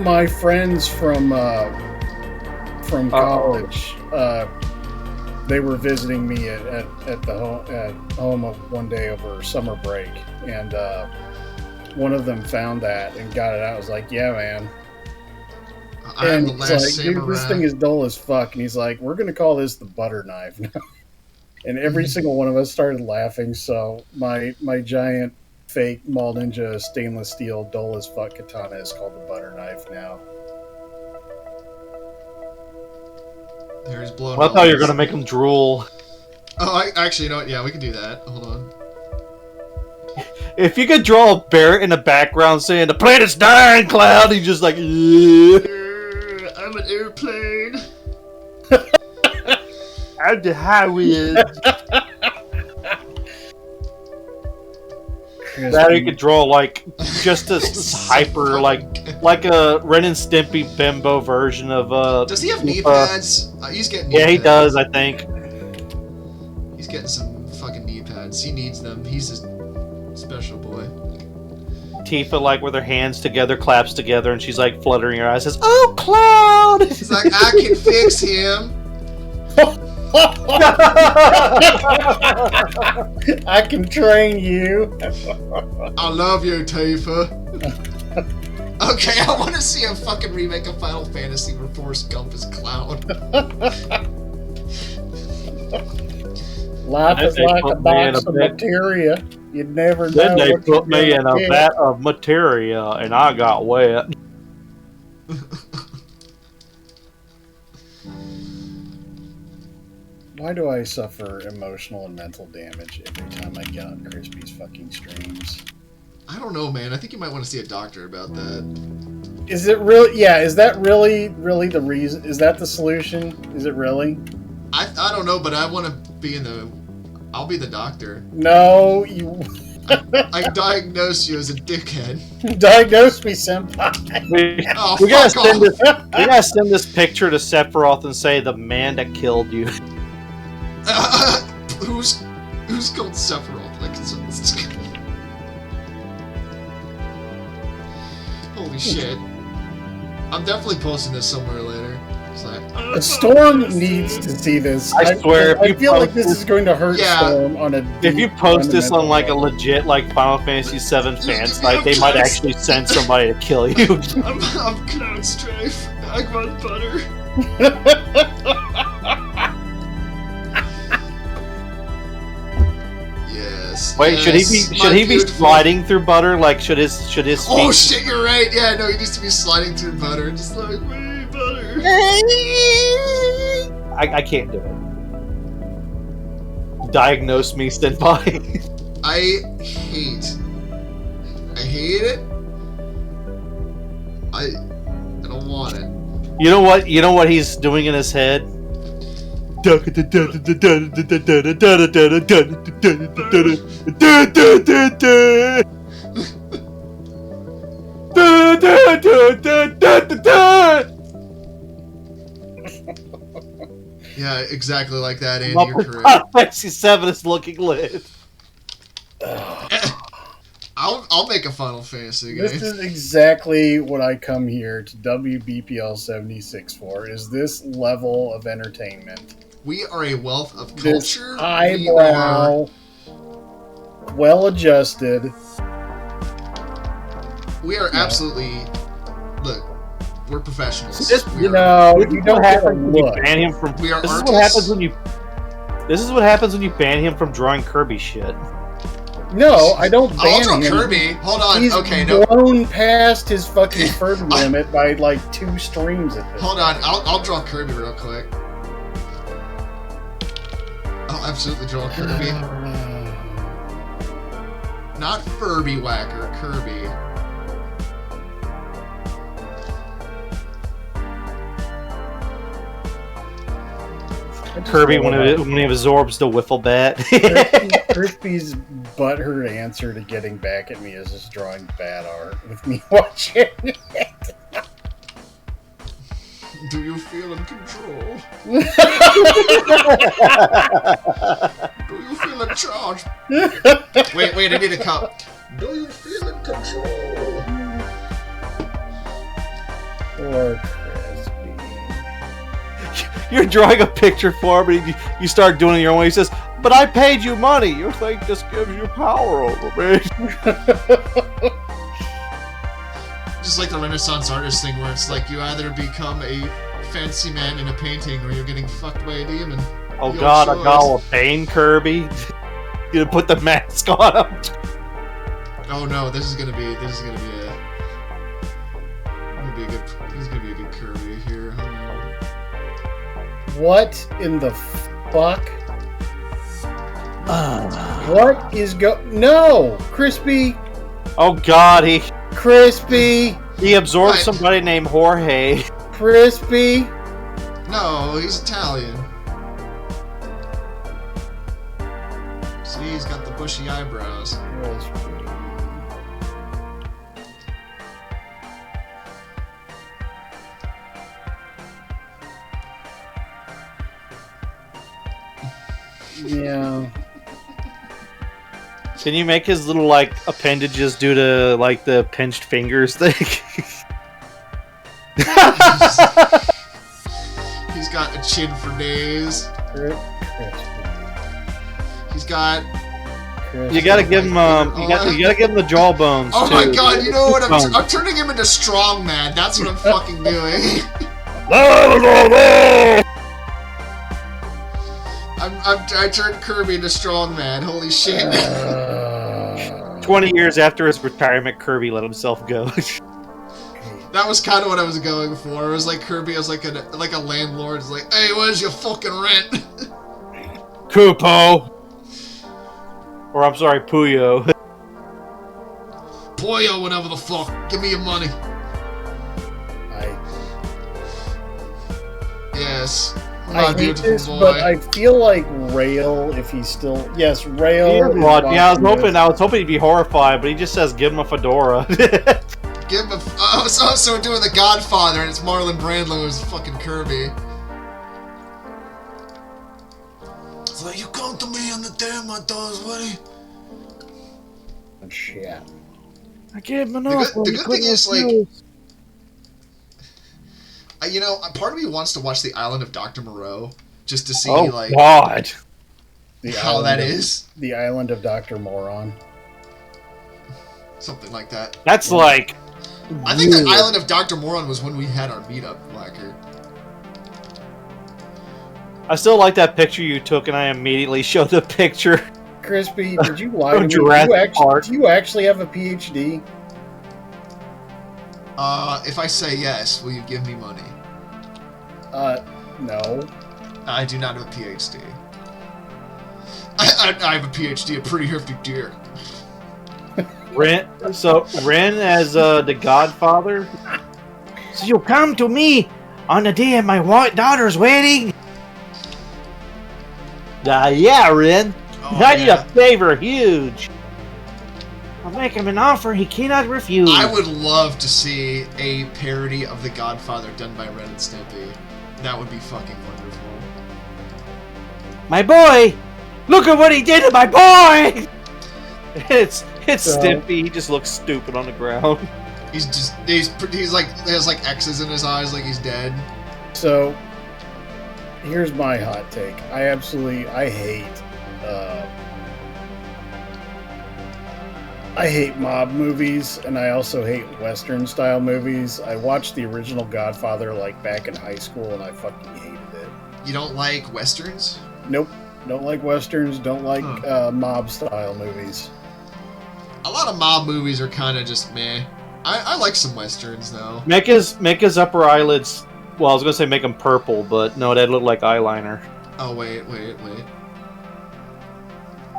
my friends from college, they were visiting me at home one day over summer break, and one of them found that and got it out. I was like, "Yeah, man." I am And the he's last like, samurai. "Dude, this thing is dull as fuck." And he's like, "We're gonna call this the butter knife now." And every single one of us started laughing. So my giant fake Mall Ninja stainless steel dull as fuck katana is called the butter knife now. There's blown. Well, I thought you were gonna make him drool. Oh, actually, you know what? Yeah, we can do that. Hold on. If you could draw a bear in the background saying the planet's dying, Cloud, he's just like, I'm an airplane. I'm the highway. That you could draw like just a hyper like a Ren and Stimpy bimbo version of Does he have knee pads? He's getting. Knee Yeah, he pads. does. I think. He's getting some fucking knee pads. He needs them. He's a special boy. Tifa, like with her hands together, claps together, and she's like fluttering her eyes, says, "Oh, Cloud!" He's like, I can fix him. I can train you. I love you, Tifa. Okay, I want to see a fucking remake of Final Fantasy where Forrest Gump is Cloud. Life is They like put a me in box a of bit- materia. You'd never know. Then they what put you're me in gonna a get. vat of materia, and I got wet. Why do I suffer emotional and mental damage every time I get on Krispy's fucking streams? I don't know, man. I think you might want to see a doctor about that. Is it really? Yeah, is that really the reason? Is that the solution? Is it really? I don't know, but I want to be in the... I'll be the doctor. No, you I diagnose you as a dickhead. diagnosed me, senpai. Oh, We gotta fuck send off. this. We gotta send this picture to Sephiroth and say the man that killed you. Who's called Sephiroth? Like, holy shit. I'm definitely posting this somewhere later. It's like, The Storm needs to see this. I swear, if I you feel like post this this- is going to hurt Yeah. Storm on a. If you deep, post this on fundamental like a level. legit like Final Fantasy VII fan site, they might actually send somebody to kill you. I'm Cloud Strafe. I want butter. Yes. Wait, yes, should he my be beautiful- sliding through butter? Like should his feet? Oh shit, you're right. Yeah, no, he needs to be sliding through butter, just like, wee, butter. I can't do it. Diagnose me, senpai. I hate it. I don't want it. You know what? You know what he's doing in his head? Yeah, exactly like that, Andy. You're correct. Final Fantasy 7 is looking lit. I'll make a Final Fantasy game. This is exactly what I come here to WBPL 76 for. Is this level of entertainment? We are a wealth of This culture. highbrow, well-adjusted. We are absolutely. Look, we're professionals. This- We You are- know, This you is don't what get a happens when you look. ban him from. We are This is artists. what happens when you. This is what happens when you ban him from drawing Kirby shit. No, I don't I'll ban draw him. Kirby. Hold on. He's Okay, no. blown past his fucking Furby limit by like 2 streams at this. Hold on. I'll draw Kirby real quick. I'll absolutely draw Kirby. Not Furby Whacker, Kirby. Kirby when he absorbs the wiffle bat. Crispy's butthurt answer to getting back at me is just drawing bad art with me watching it. Do you feel in control? Do you feel in charge? Wait, I need a cup. Do you feel in control? Poor Crispy. You're drawing a picture for him, and you start doing it your own way. He says, "But I paid you money." You're like, "This gives you power over me." Just like the Renaissance artist thing, where it's like you either become a fancy man in a painting, or you're getting fucked by a demon. Oh Your God, I choice. got a Bane Kirby. You put the mask on him. Oh no, this is gonna be a good. He's gonna be a good Kirby here. Hold on. What in the fuck? What is No! Crispy! Oh God, Crispy! he absorbed What? somebody named Jorge. Crispy! No, he's Italian. See, he's got the bushy eyebrows. Yeah. Can you make his little like appendages due to like the pinched fingers thing? He's got a chin for days. Crispy. He's got. You gotta give him you gotta give him the jawbones Oh too. my God! You know what? Cheekbones. I'm turning him into strongman. That's what I'm fucking doing. I turned Kirby into strongman. Holy shit! 20 years after his retirement, Kirby let himself go. That was kind of what I was going for. It was like Kirby as like a landlord. It's like, hey, where's your fucking rent? Kupo. Or I'm sorry, Puyo. Poyo, whatever the fuck. Give me your money. Yes. I hate this, but I feel like Rail, if he's still... Yes, Rail... Yeah, I was hoping he'd be horrified, but he just says, give him a fedora. Give him a... so we're doing The Godfather, and it's Marlon Brando as fucking Kirby. It's like, you come to me on the day of my daughter's wedding. Shit. I gave him an The offer. good thing is, like... You know, part of me wants to watch The Island of Dr. Moreau, just to see, like... God. How that is. The Island of Dr. Moron. Something like that. That's like... I think the Island of Dr. Moron was when we had our meetup, Blacker. I still like that picture you took, and I immediately showed the picture. Crispy, did you lie to me? Jurassic Park. Do you actually have a PhD? If I say yes, will you give me money? No. I do not have a PhD. I have a PhD, a pretty hefty deer. Ren as the Godfather. So you come to me on the day of my daughter's wedding? Yeah, Ren. I need a favor, huge. I'll make him an offer he cannot refuse. I would love to see a parody of The Godfather done by Ren and Stimpy. That would be fucking wonderful. My boy! Look at what he did to my boy! It's Stimpy. He just looks stupid on the ground. He's like, there's like X's in his eyes, like he's dead. So, here's my hot take. I hate mob movies, and I also hate Western style movies. I watched the original Godfather like back in high school, and I fucking hated it. You don't like Westerns? Nope. Don't like Westerns, don't like mob style movies. A lot of mob movies are kind of just meh. I like some Westerns, though. Make his upper eyelids... Well, I was going to say make them purple, but no, that'd look like eyeliner. Oh, wait.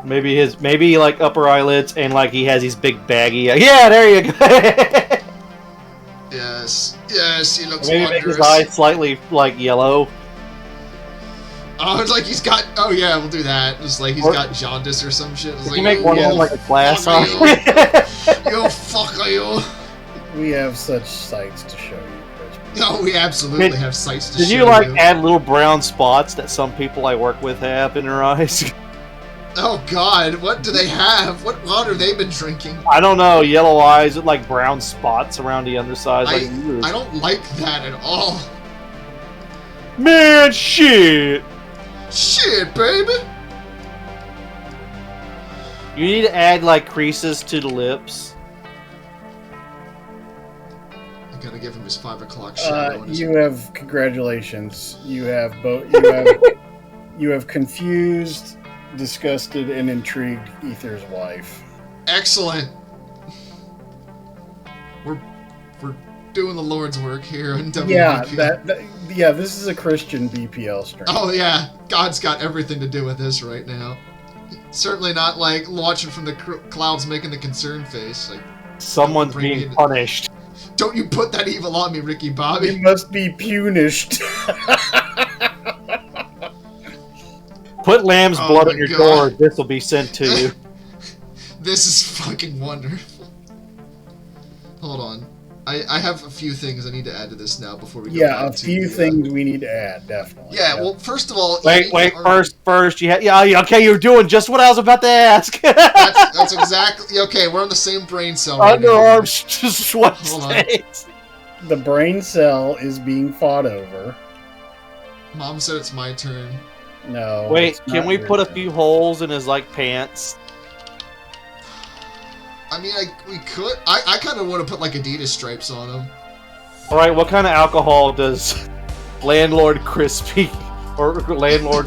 Maybe like upper eyelids, and like he has these big baggy... Yeah, there you go! Yes, he looks Maybe wondrous. make his eyes slightly, like, yellow. Oh, it's like he's got... Oh, yeah, we'll do that. It's like he's got jaundice or some shit. It's Can like, you make one of them like a glass eye? You fucker, you. We have such sights to show you, Chris. No, we absolutely have sights to show you. Did you, like, add little brown spots that some people I work with have in their eyes? Oh, God. What do they have? What water they've been drinking? I don't know. Yellow eyes with, like, brown spots around the underside. I don't like that at all. Man, shit! Shit, baby! You need to add, like, creases to the lips. I gotta give him his 5 o'clock shadow. You have... Congratulations. You have both... You have confused, disgusted, and intrigued Ether's wife. Excellent. We're doing the Lord's work here in WBP. Yeah, this is a Christian BPL stream. Oh yeah, God's got everything to do with this right now. Certainly not like watching from the clouds making the concerned face. Like, Someone's bring me being in- punished. don't you put that evil on me, Ricky He Bobby. must be punished. Put lamb's Oh blood my on your God. door. This will be sent to you. This is fucking wonderful. Hold on. I have a few things I need to add to this now before we go Yeah, a back to few the, things we need to add, definitely. Yeah, well, first of all... Wait, our- first, you okay, you're doing just what I was about to ask. That's exactly... Okay, we're on the same brain cell right now. Underarms sweat Hold on. stains. The brain cell is being fought over. Mom said it's my turn. No. Wait, it's can not we your put a turn. few holes in his, like, pants? I mean, we could... I kind of want to put, like, Adidas stripes on him. Alright, what kind of alcohol does Landlord Krispy or Landlord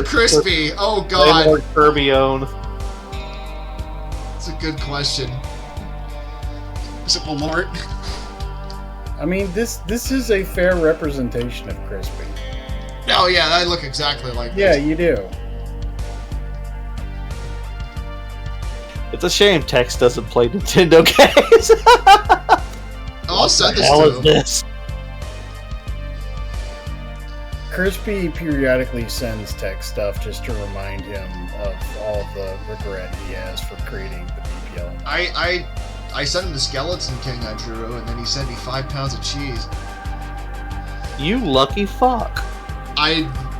Crispy! Oh, God. Landlord Kirby own? That's a good question. Is it Malort? I mean, this is a fair representation of Krispy. No, yeah, I look exactly like Yeah, this. you do. It's a shame Tex doesn't play Nintendo games. I'll send this Hell to is him. this? Krispy periodically sends Tech stuff just to remind him of all the regret he has for creating the BPL. I sent him the Skeleton King I drew, and then he sent me 5 pounds of cheese. You lucky fuck.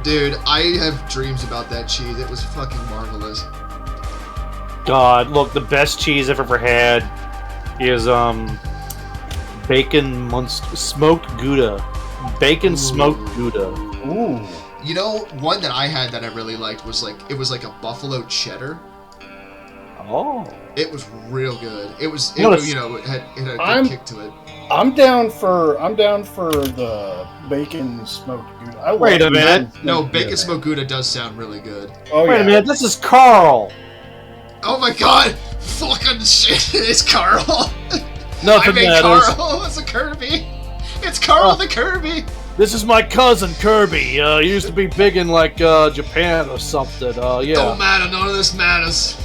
Dude, I have dreams about that cheese. It was fucking marvelous. God, look, the best cheese I've ever had is bacon smoked Gouda. Bacon smoked Gouda. Ooh. You know, one that I had that I really liked was like a buffalo cheddar. Oh. It was real good. It was, What a- you know, it had a good I'm- kick to it. I'm down for the bacon smoked Gouda. I Wait love a minute. bacon No, smoked bacon Gouda. smoked Gouda does sound really good. Oh Wait yeah. a minute, this is Carl. Oh my god! Fucking shit! It's Carl! Nothing I made matters. Carl as a Kirby! It's Carl the Kirby! This is my cousin Kirby. He used to be big in like Japan or something. Yeah. Don't matter, none of this matters.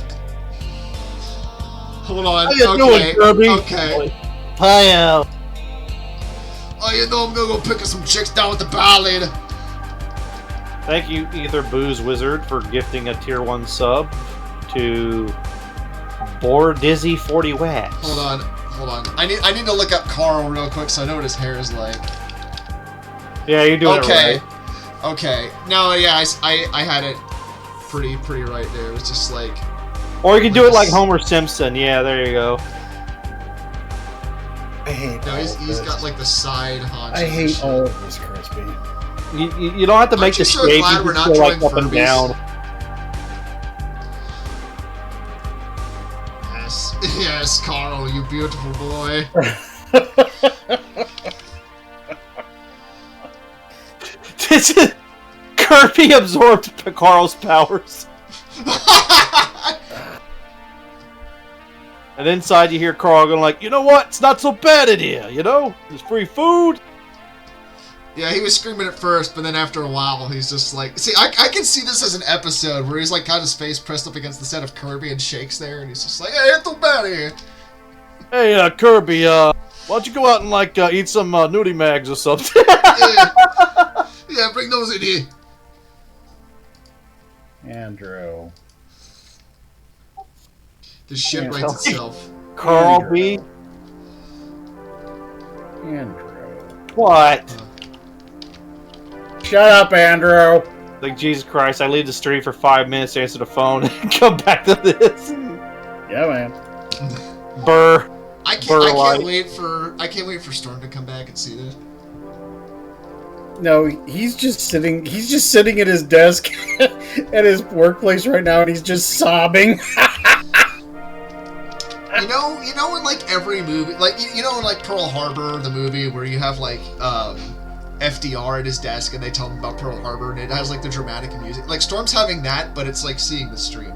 Hold on. How you Okay. doing, Kirby? Okay. Hi, Al. Oh, you know I'm gonna go pick up some chicks down with the bar later. Thank you, Ether Booze Wizard, for gifting a tier 1 sub to Bore Dizzy 40 Wax. Hold on. I need to look up Carl real quick so I know what his hair is like. Yeah, you're doing Okay. it right. Okay. No, yeah, I had it pretty right there. It was just like... Or you can do it like Homer Simpson. Yeah, there you go. I hate No, all he's of this. got like the side haunches. I and hate shit. all of this, Crispy. You don't have to make Aren't you the so shape. glad You we're can not go like drawing up and Furbies? down. Yes. Yes, Carl, you beautiful boy. This is Kirby absorbed Carl's powers, and inside you hear Carl going like, "You know what? It's not so bad in here. You know, there's free food." Yeah, he was screaming at first, but then after a while, he's just like... See, I can see this as an episode where he's like got his face pressed up against the set of Kirby and shakes there, and he's just like, "Hey, it's too bad here." Hey, Kirby, why don't you go out and like eat some nudie mags or something? Yeah, bring those in here. Andrew. The shit Yeah, writes itself. Carl B. Andrew. What? Shut up, Andrew. Like, Jesus Christ, I leave the street for 5 minutes to answer the phone and come back to this. Yeah, man. Burr. I Burlight. can't wait for Storm to come back and see this. No, he's just sitting at his desk at his workplace right now, and he's just sobbing. You know, in like every movie, like you know, in like Pearl Harbor, the movie where you have like FDR at his desk and they tell him about Pearl Harbor, and it has like the dramatic music. Like Storm's having that, but it's like seeing the stream.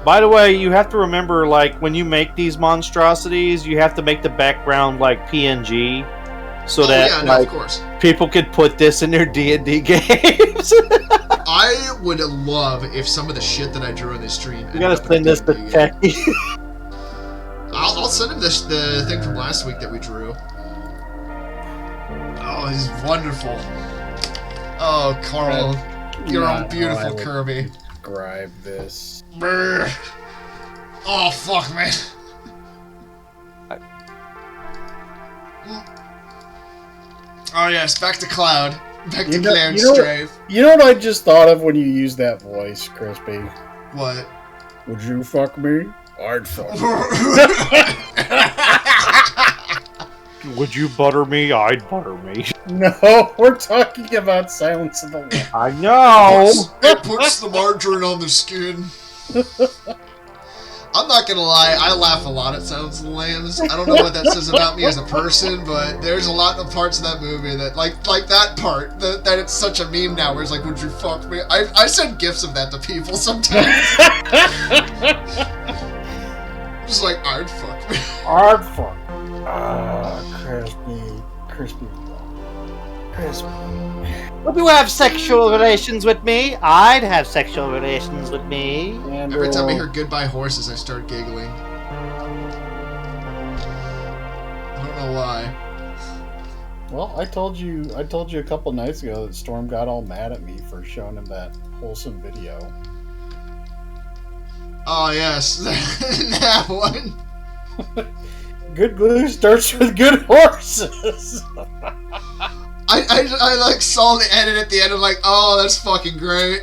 By the way, you have to remember, like, when you make these monstrosities, you have to make the background, like, PNG. So Oh that, yeah, no, like, of course. people could put this in their D&D games. I would love if some of the shit that I drew in this stream. You gotta send this to Techie. I'll send him the thing from last week that we drew. Oh, he's wonderful. Oh, Carl, you're a beautiful Kirby. Describe this. Brr. Oh, fuck, man. Oh, yes, back to Cloud. Back to Cloud Strafe. You know what I just thought of when you used that voice, Crispy? What? Would you fuck me? I'd fuck you. Would you butter me? I'd butter me. No, we're talking about Silence of the Lambs. I know! It puts the margarine on the skin. I'm not gonna lie, I laugh a lot at Silence of the Lambs. I don't know what that says about me as a person, but there's a lot of parts of that movie that, like that part, that it's such a meme now, where it's like, would you fuck me? I send gifs of that to people sometimes. Just like, I'd fuck me. I'd fuck. Crispy. Would you have sexual relations with me? I'd have sexual relations with me. And, Every time I hear Goodbye Horses, I start giggling. I don't know why. Well, I told you a couple nights ago that Storm got all mad at me for showing him that wholesome video. Oh, yes. That one. Good glue starts with good horses. I like saw the edit at the end. I'm like, oh, that's fucking great.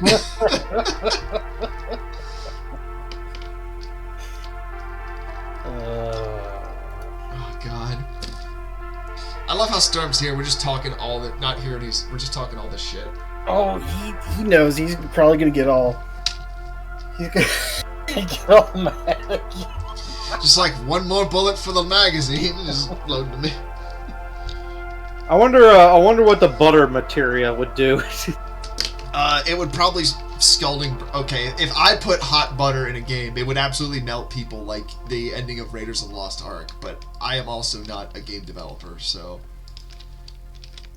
Oh god. I love how Storm's here. We're just talking all the not here. We're just talking all this shit. Oh, he knows he's probably gonna get all. He's gonna get all mad. Just like one more bullet for the magazine. Just load to me. I wonder what the butter materia would do. It would probably scalding. Okay, if I put hot butter in a game, it would absolutely melt people like the ending of Raiders of the Lost Ark. But I am also not a game developer, so.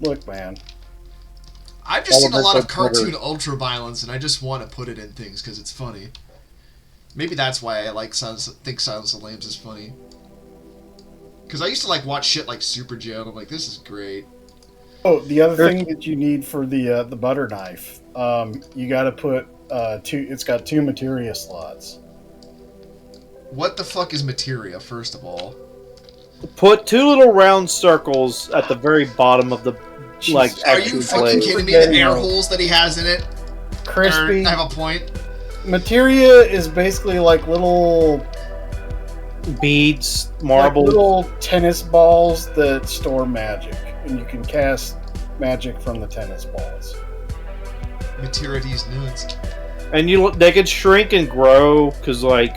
Look, man. I've just seen a lot of cartoon ultra violence, and I just want to put it in things because it's funny. Maybe that's why I think Silence of the Lambs is funny. Because I used to like watch shit like Super Jail, and I'm like, this is great. Oh, the other thing that you need for the butter knife, you got to put two. It's got 2 materia slots. What the fuck is materia? First of all, Put 2 little round circles at the very bottom of the like. Are you fucking kidding me? The air holes that he has in it. Crispy. I have a point. Materia is basically like little Beads, marbles, like little tennis balls that store magic, and you can cast magic from the tennis balls. Materia these nuts. and they could shrink and grow because like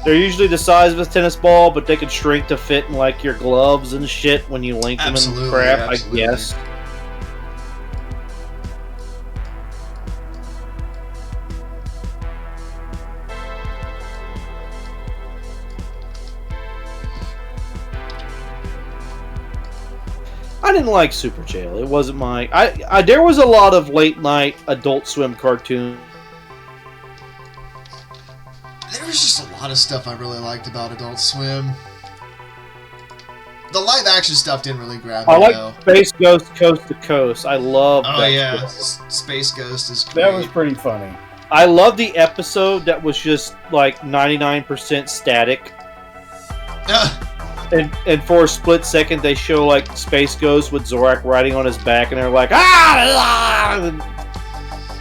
they're usually the size of a tennis ball, but they could shrink to fit in like your gloves and shit when you link them and crap. Absolutely. I guess. I didn't like Super Jail. It wasn't my. There was a lot of late night Adult Swim cartoon. There was just a lot of stuff I really liked about Adult Swim. The live action stuff didn't really grab me. I like though. Space Ghost Coast to Coast. I love. Oh that yeah, show. Space Ghost is great. That was pretty funny. I love the episode that was just like 99% static. And for a split second, they show like Space Ghost with Zorak riding on his back, and they're like, ah!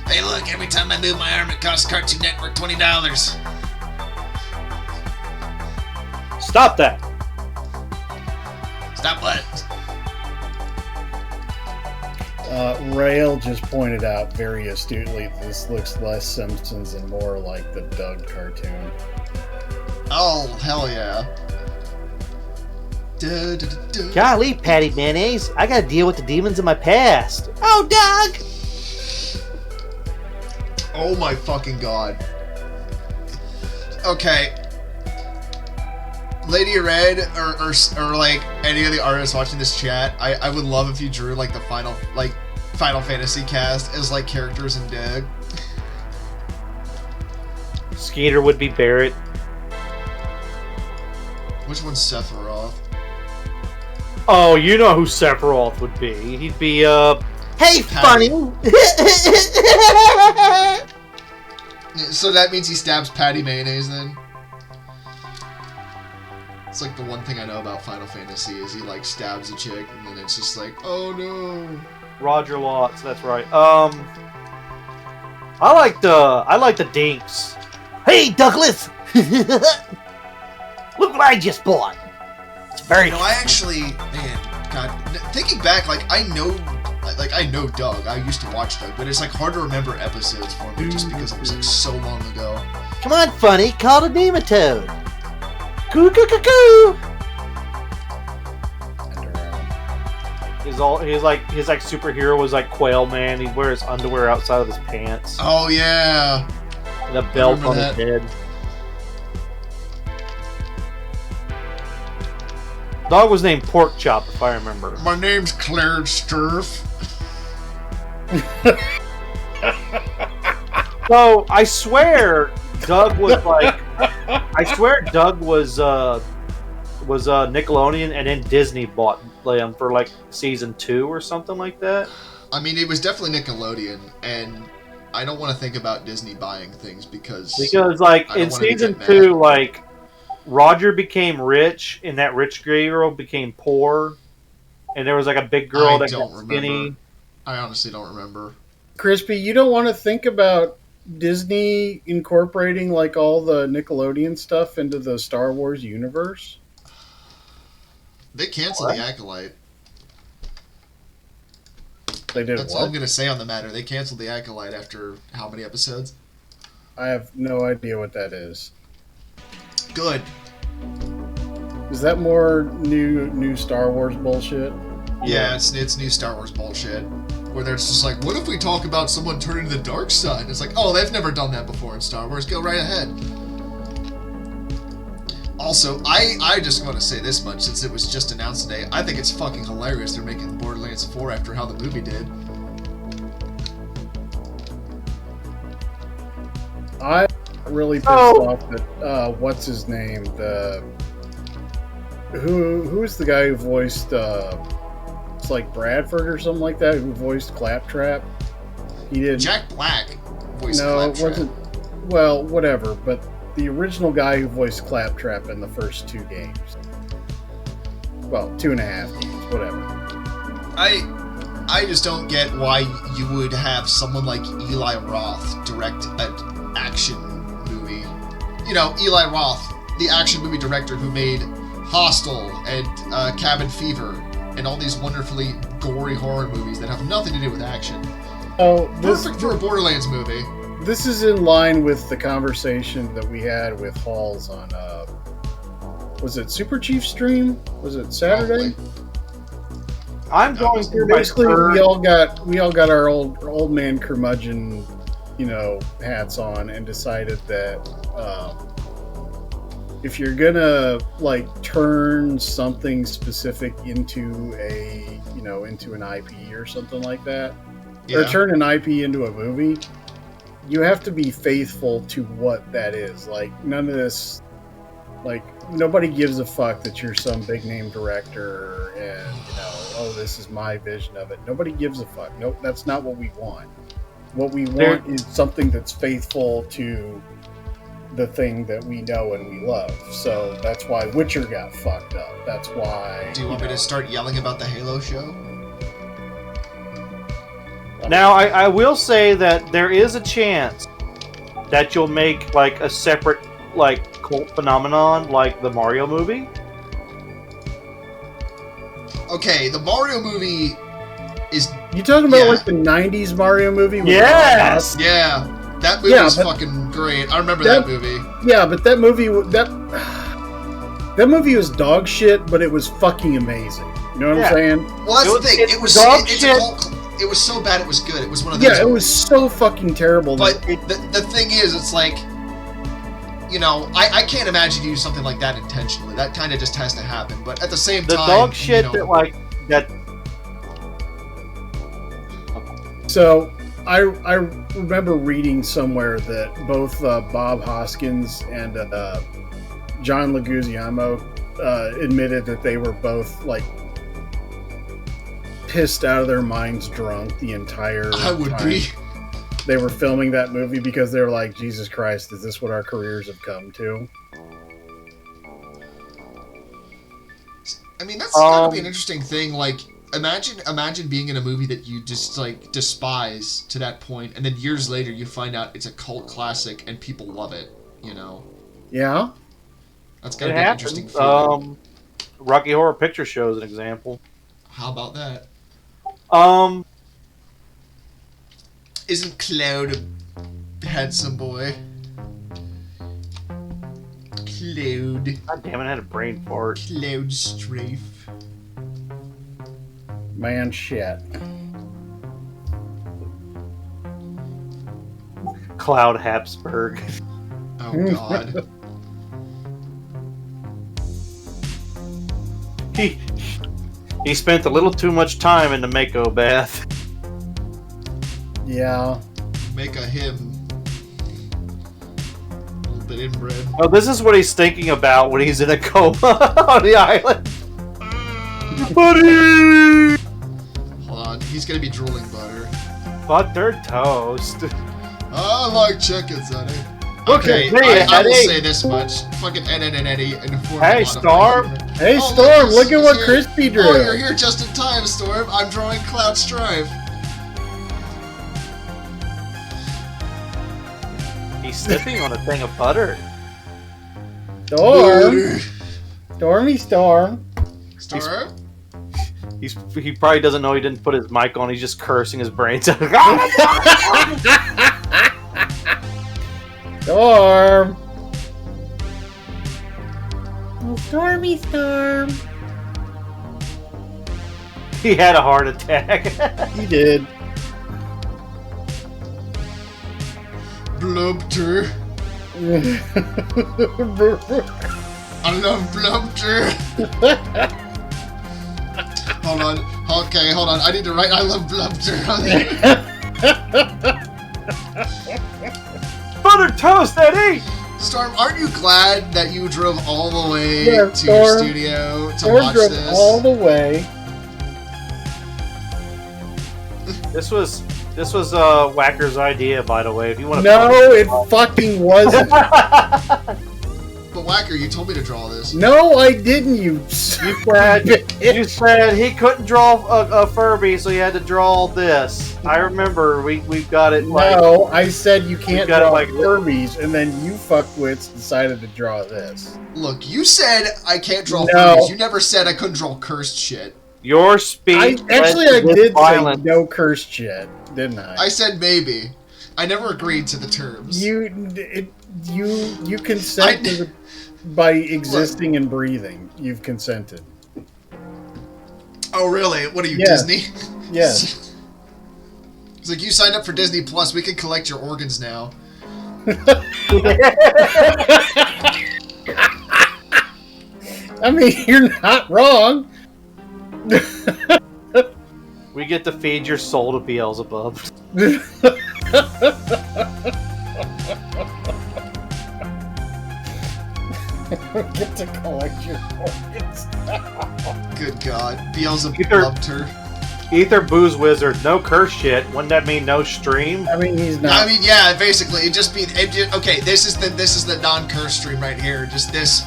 Hey, look! Every time I move my arm, it costs Cartoon Network $20. Stop that! Stop what? Rail just pointed out very astutely this looks less Simpsons and more like the Doug cartoon. Oh hell yeah! Golly, Patty Mayonnaise, I gotta deal with the demons of my past. Oh, Doug! Oh my fucking god. Okay. Lady Red or like any of the artists watching this chat, I would love if you drew like the Final Fantasy cast as like characters in Dig. Skeeter would be Barrett. Which one's Sephiroth? Oh, you know who Sephiroth would be. He'd be, Hey, Patty. funny! So that means he stabs Patty Mayonnaise then? It's like the one thing I know about Final Fantasy is he like stabs a chick and then it's just like, oh no. Roger Watts, that's right. I like the Dinks. Hey, Douglas! Look what I just bought. It's very I actually, man, God, thinking back, like I know Doug. I used to watch Doug, but it's like hard to remember episodes for me just because it was like so long ago. Come on, funny, call the nematode. Coo coo coo coo. His superhero was like Quail Man. He'd wear his underwear outside of his pants. Oh yeah. The belt remember on that. his head. Dog was named Pork Chop, if I remember. My name's Clarence Sturf. So I swear, Doug was like, Doug was Nickelodeon, and then Disney bought them for like season 2 or something like that. I mean, it was definitely Nickelodeon, and I don't want to think about Disney buying things because like I don't in wanna be season that mad. 2, like Roger became rich, and that rich girl became poor, and there was like a big girl I that don't got skinny. remember. I honestly don't remember. Crispy, you don't want to think about Disney incorporating like all the Nickelodeon stuff into the Star Wars universe? They canceled The Acolyte. They did That's all I'm what? going to say on the matter. They canceled The Acolyte after how many episodes? I have no idea what that is. Good. Is that more new Star Wars bullshit? Yeah, it's new Star Wars bullshit. Where they're just like, what if we talk about someone turning to the dark side? It's like, oh, they've never done that before in Star Wars. Go right ahead. Also, I just want to say this much since it was just announced today. I think it's fucking hilarious they're making Borderlands 4 after how the movie did. I really pissed off that what's his name? Who's the guy who voiced it's like Bradford or something like that, who voiced Claptrap? He did. Jack Black voiced No, it Claptrap. wasn't. Well, whatever. But the original guy who voiced Claptrap in the first 2 games. Well, 2.5 games, whatever. I just don't get why you would have someone like Eli Roth direct an action movie. You know, Eli Roth, the action movie director who made Hostel and Cabin Fever and all these wonderfully gory horror movies that have nothing to do with action. Oh, Perfect for a Borderlands movie. This is in line with the conversation that we had with Halls on, was it Super Chief stream? Was it Saturday? Probably. I'm going through my Basically, third- we all got our old man curmudgeon, hats on, and decided that if you're gonna like turn something specific into an IP or something like that, or Yeah. turn an IP into a movie, you have to be faithful to what that is. Like, none of this, like, nobody gives a fuck that you're some big name director and, oh, this is my vision of it. Nobody gives a fuck. Nope, that's not what we want. What we want is something that's faithful to the thing that we know and we love. So that's why Witcher got fucked up. That's why. Do you want me to start yelling about the Halo show? Now, I will say that there is a chance that you'll make like a separate like cult phenomenon like the Mario movie. Okay, the Mario movie is... You talking about Yeah. like the 90s Mario movie? with Yes! Yeah, that movie Yeah, was but- fucking great. I remember that movie. Yeah, but that movie that movie was dog shit, but it was fucking amazing. You know what Yeah. I'm saying? Well, that's It the was- thing. it's It was dog it's shit. a cult. It was so bad it was good. It was one of those. Yeah, it was so fucking terrible. But the thing is, it's like, you know, I can't imagine you do something like that intentionally. That kind of just has to happen. But at the same The time, dog shit you know, that like that. So I remember reading somewhere that both Bob Hoskins and John Leguizamo admitted that they were both like pissed out of their minds drunk the entire I would time be. they were filming that movie, because they were like, Jesus Christ, is this what our careers have come to? I mean, that's gotta be an interesting thing. Like, imagine being in a movie that you just like despise to that point, and then years later you find out it's a cult classic and people love it. You know? Yeah. That's gotta It be an happens. interesting feeling. Rocky Horror Picture Show is an example. How about that? Isn't Cloud a handsome boy? Cloud. God damn it! I had a brain fart. Cloud Strafe. Man, shit. Cloud Habsburg. Oh God. He spent a little too much time in the Mako bath. Yeah. Make a him. A little bit inbred. Oh, this is what he's thinking about when he's in a coma on the island. Buddy! Hold on, he's gonna be drooling butter. Buttered toast. I like chickens, honey. Look Okay, at me, I will Eddie. say this much. Fucking Ed and Eddie informed Hey, a lot of Storm. my humor. Hey, Oh, Storm, he's- look at he's what here. Crispy drew. Oh, you're here just in time, Storm. I'm drawing Cloud Strife. He's sipping on a thing of butter. Storm. Stormy Storm. Storm? He probably doesn't know he didn't put his mic on. He's just cursing his brains out. Storm. Oh, Stormy Storm. He had a heart attack. He did. Blubter. I love Blubter. Hold on. Okay, hold on. I need to write I love Blubter on there. Buttered toast, Eddie! Storm, aren't you glad that you drove all the way Yeah, to your Storm. studio to Storm watch drove this? all the way. This was Whacker's idea, by the way. If you want to. No, it fucking wasn't. But Whacker, you told me to draw this. No, I didn't, you You said you said he couldn't draw a Furby, so he had to draw this. I remember we've got it. Like, No, I said you can't got it draw like- Furbies, and then you fuckwits decided to draw this. Look, you said I can't draw No. furries. You never said I couldn't draw cursed shit. your speech. I led to this did violence. say no cursed shit, didn't I? I said maybe. I never agreed to the terms. You consented by existing and breathing. You've consented. Oh, really? What are you, Yes. Disney? Yes. It's like, you signed up for Disney Plus. We can collect your organs now. I mean, you're not wrong. We get to feed your soul to Beelzebub. Get to collect your organs. Good God. Beelzebub Either- loved her. Ether Booze Wizard, no curse shit. Wouldn't that mean no stream? I mean, he's not. I mean, yeah, basically, it'd just be... okay, this is the non-curse stream right here. Just this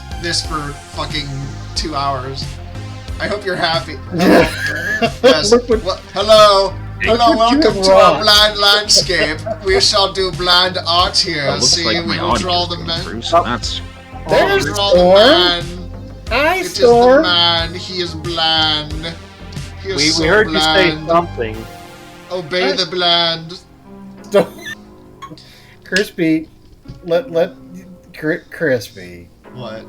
for fucking 2 hours. I hope you're happy. Yes. Look what- Hello. Look Hello, what you welcome have to our wrought. blind landscape. We shall do blind art here. It looks See, like we my will draw audio's the going man. through, so that's There's We draw the Storm. man. Hi, It is the Storm. man. He is bland. He is We so heard you say bland. something. Obey the bland. Crispy, let Crispy What?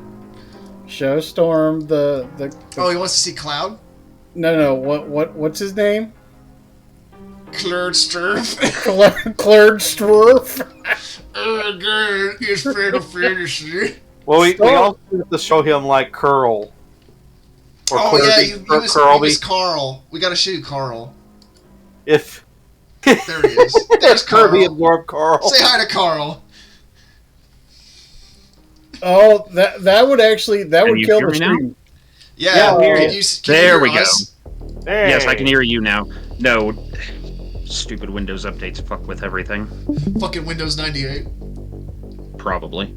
show Storm the Oh, he wants to see Cloud? no what's his name? Klerdsterf. Klerdsterf. Oh, God, it's Final Fantasy. Well, we also have to show him like Curl. Or Oh, yeah, he Kirby. was Carl. We gotta shoot Carl. If There he is. There's Kirby Carl. absorbed Carl. Say hi to Carl. Oh, that would kill the hear me now? stream. Yeah, Yeah, can you there hear we go. us? Hey. Yes, I can hear you now. No, stupid Windows updates fuck with everything. Fucking Windows 98. Probably.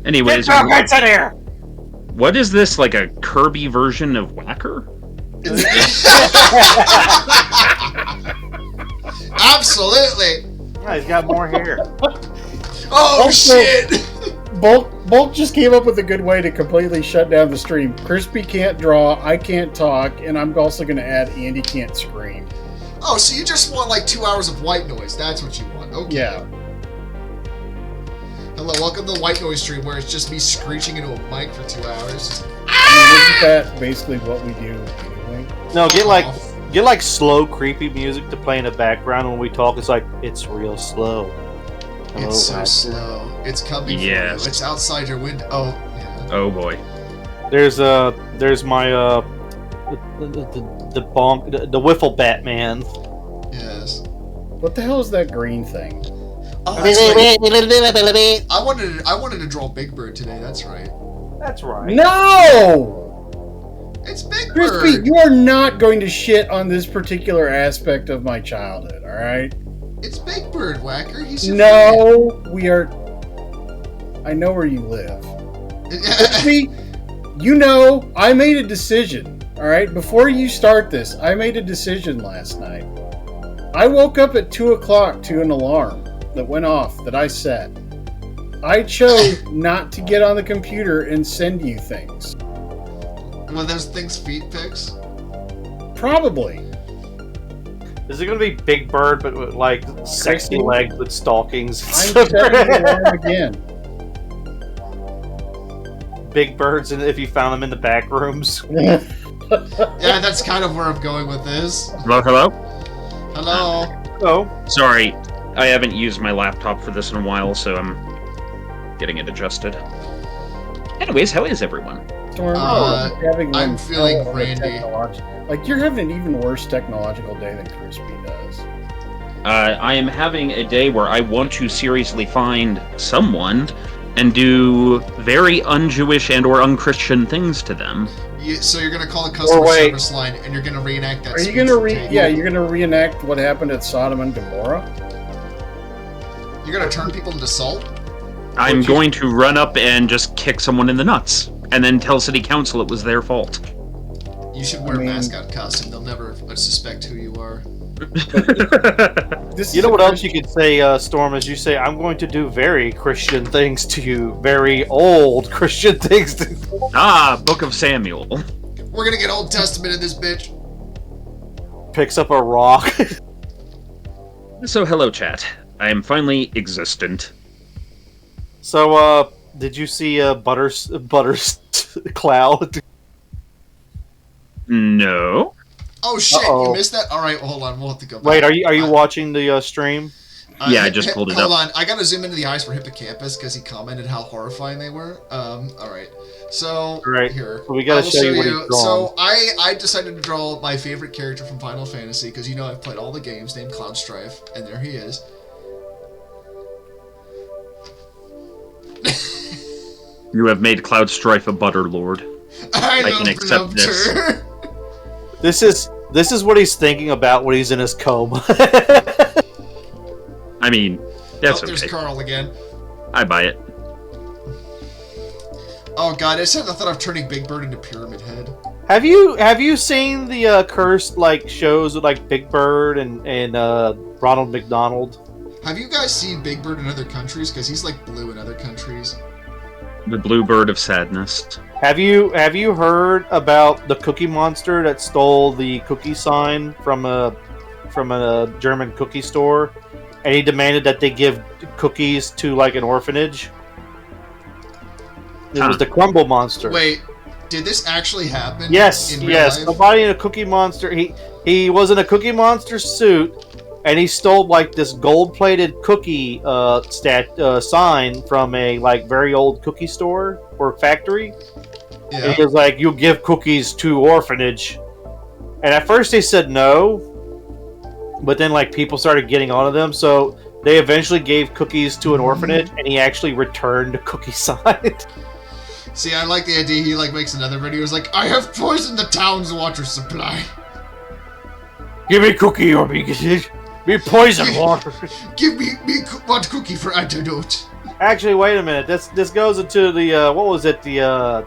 Anyways, Get your heads in here! what is this, like a Kirby version of Whacker? Absolutely. Oh, he's got more hair. Oh, Also- shit. Bolt just came up with a good way to completely shut down the stream. Krispy can't draw, I can't talk, and I'm also going to add Andy can't scream. Oh, so you just want like 2 hours of white noise. That's what you want. Okay. Yeah. Hello, welcome to the white noise stream where it's just me screeching into a mic for 2 hours. I mean, isn't that basically what we do anyway? No, get like slow, creepy music to play in the background when we talk. It's like it's real slow. Hello, It's so Whacker. slow. It's coming for Yes. you. It's outside your window. Oh, yeah. Oh boy. There's my the bonk the wiffle Batman. Yes. What the hell is that green thing? Oh, that's right. I wanted to draw Big Bird today. That's right. That's right. No! It's Big Krispy, Bird. you are not going to shit on this particular aspect of my childhood, alright? It's Big Bird, Whacker. He's your No, we are... I know where you live. friend. Krispy, you know, I made a decision, alright? Before you start this, I made a decision last night. I woke up at 2 o'clock to an alarm that went off that I set. I chose not to get on the computer and send you things. When those things feet pics. Probably. Is it gonna be Big Bird but with like sexy Krispy? legs with stockings? I'm setting the alarm again. Big birds, and if you found them in the back rooms. Yeah, that's kind of where I'm going with this. Hello, hello? Hello. Oh, Sorry, I haven't used my laptop for this in a while, so I'm getting it adjusted. Anyways, how is everyone? Storm, I'm one feeling hell of a randy. Like, you're having an even worse technological day than Krispy does. I am having a day where I want to seriously find someone and do very un-Jewish and or un-Christian things to them. So you're gonna call the customer wait. service line and you're gonna reenact that. Are you speech gonna from Table? you're gonna reenact what happened at Sodom and Gomorrah? You're gonna turn people into salt? I'm going to run up and just kick someone in the nuts, and then tell city council it was their fault. You should wear I mean- a mascot costume. They'll never suspect who you are. This you is know what a- else you could say, Storm? Is you say, "I'm going to do very Christian things to you, very old Christian things to." Book of Samuel. We're gonna get Old Testament in this bitch. Picks up a rock. So hello chat. I am finally existent. So, did you see Butters Cloud? No. Oh shit! Uh-oh. You missed that. All right, well, hold on. We'll have to go back. Wait, are you watching the stream? Yeah, I just pulled it hold up. on, I gotta zoom into the eyes for Hippocampus because he commented how horrifying they were. All right. So Right. here, We gotta I will show you what he's drawn. So I decided to draw my favorite character from Final Fantasy because you know I've played all the games named Cloud Strife, and there he is. You have made Cloud Strife a butter lord. I can accept this. her. This is what he's thinking about when he's in his coma. I mean, that's There's okay. Carl again. I buy it. Oh god, I said I thought of turning Big Bird into Pyramid Head. Have you seen the cursed like shows with like Big Bird and Ronald McDonald? Have you guys seen Big Bird in other countries? Because he's like blue in other countries. The blue bird of sadness. Have you heard about the Cookie Monster that stole the cookie sign from a German cookie store, and he demanded that they give cookies to like an orphanage? It was the Crumble Monster. Wait, did this actually happen? Yes, in real yes. life? Somebody in a Cookie Monster. He was in a Cookie Monster suit, and he stole like this gold-plated cookie sign from a like very old cookie store or factory. Yeah. And he was like, "You'll give cookies to orphanage." And at first they said no, but then like people started getting onto them, so they eventually gave cookies to an orphanage, and he actually returned a cookie sign. See, I like the idea. He like makes another video. He's like, "I have poisoned the town's water supply. Give me cookie or be poison water. Give me one cookie for antidote." Actually, wait a minute. This goes into the what was it? The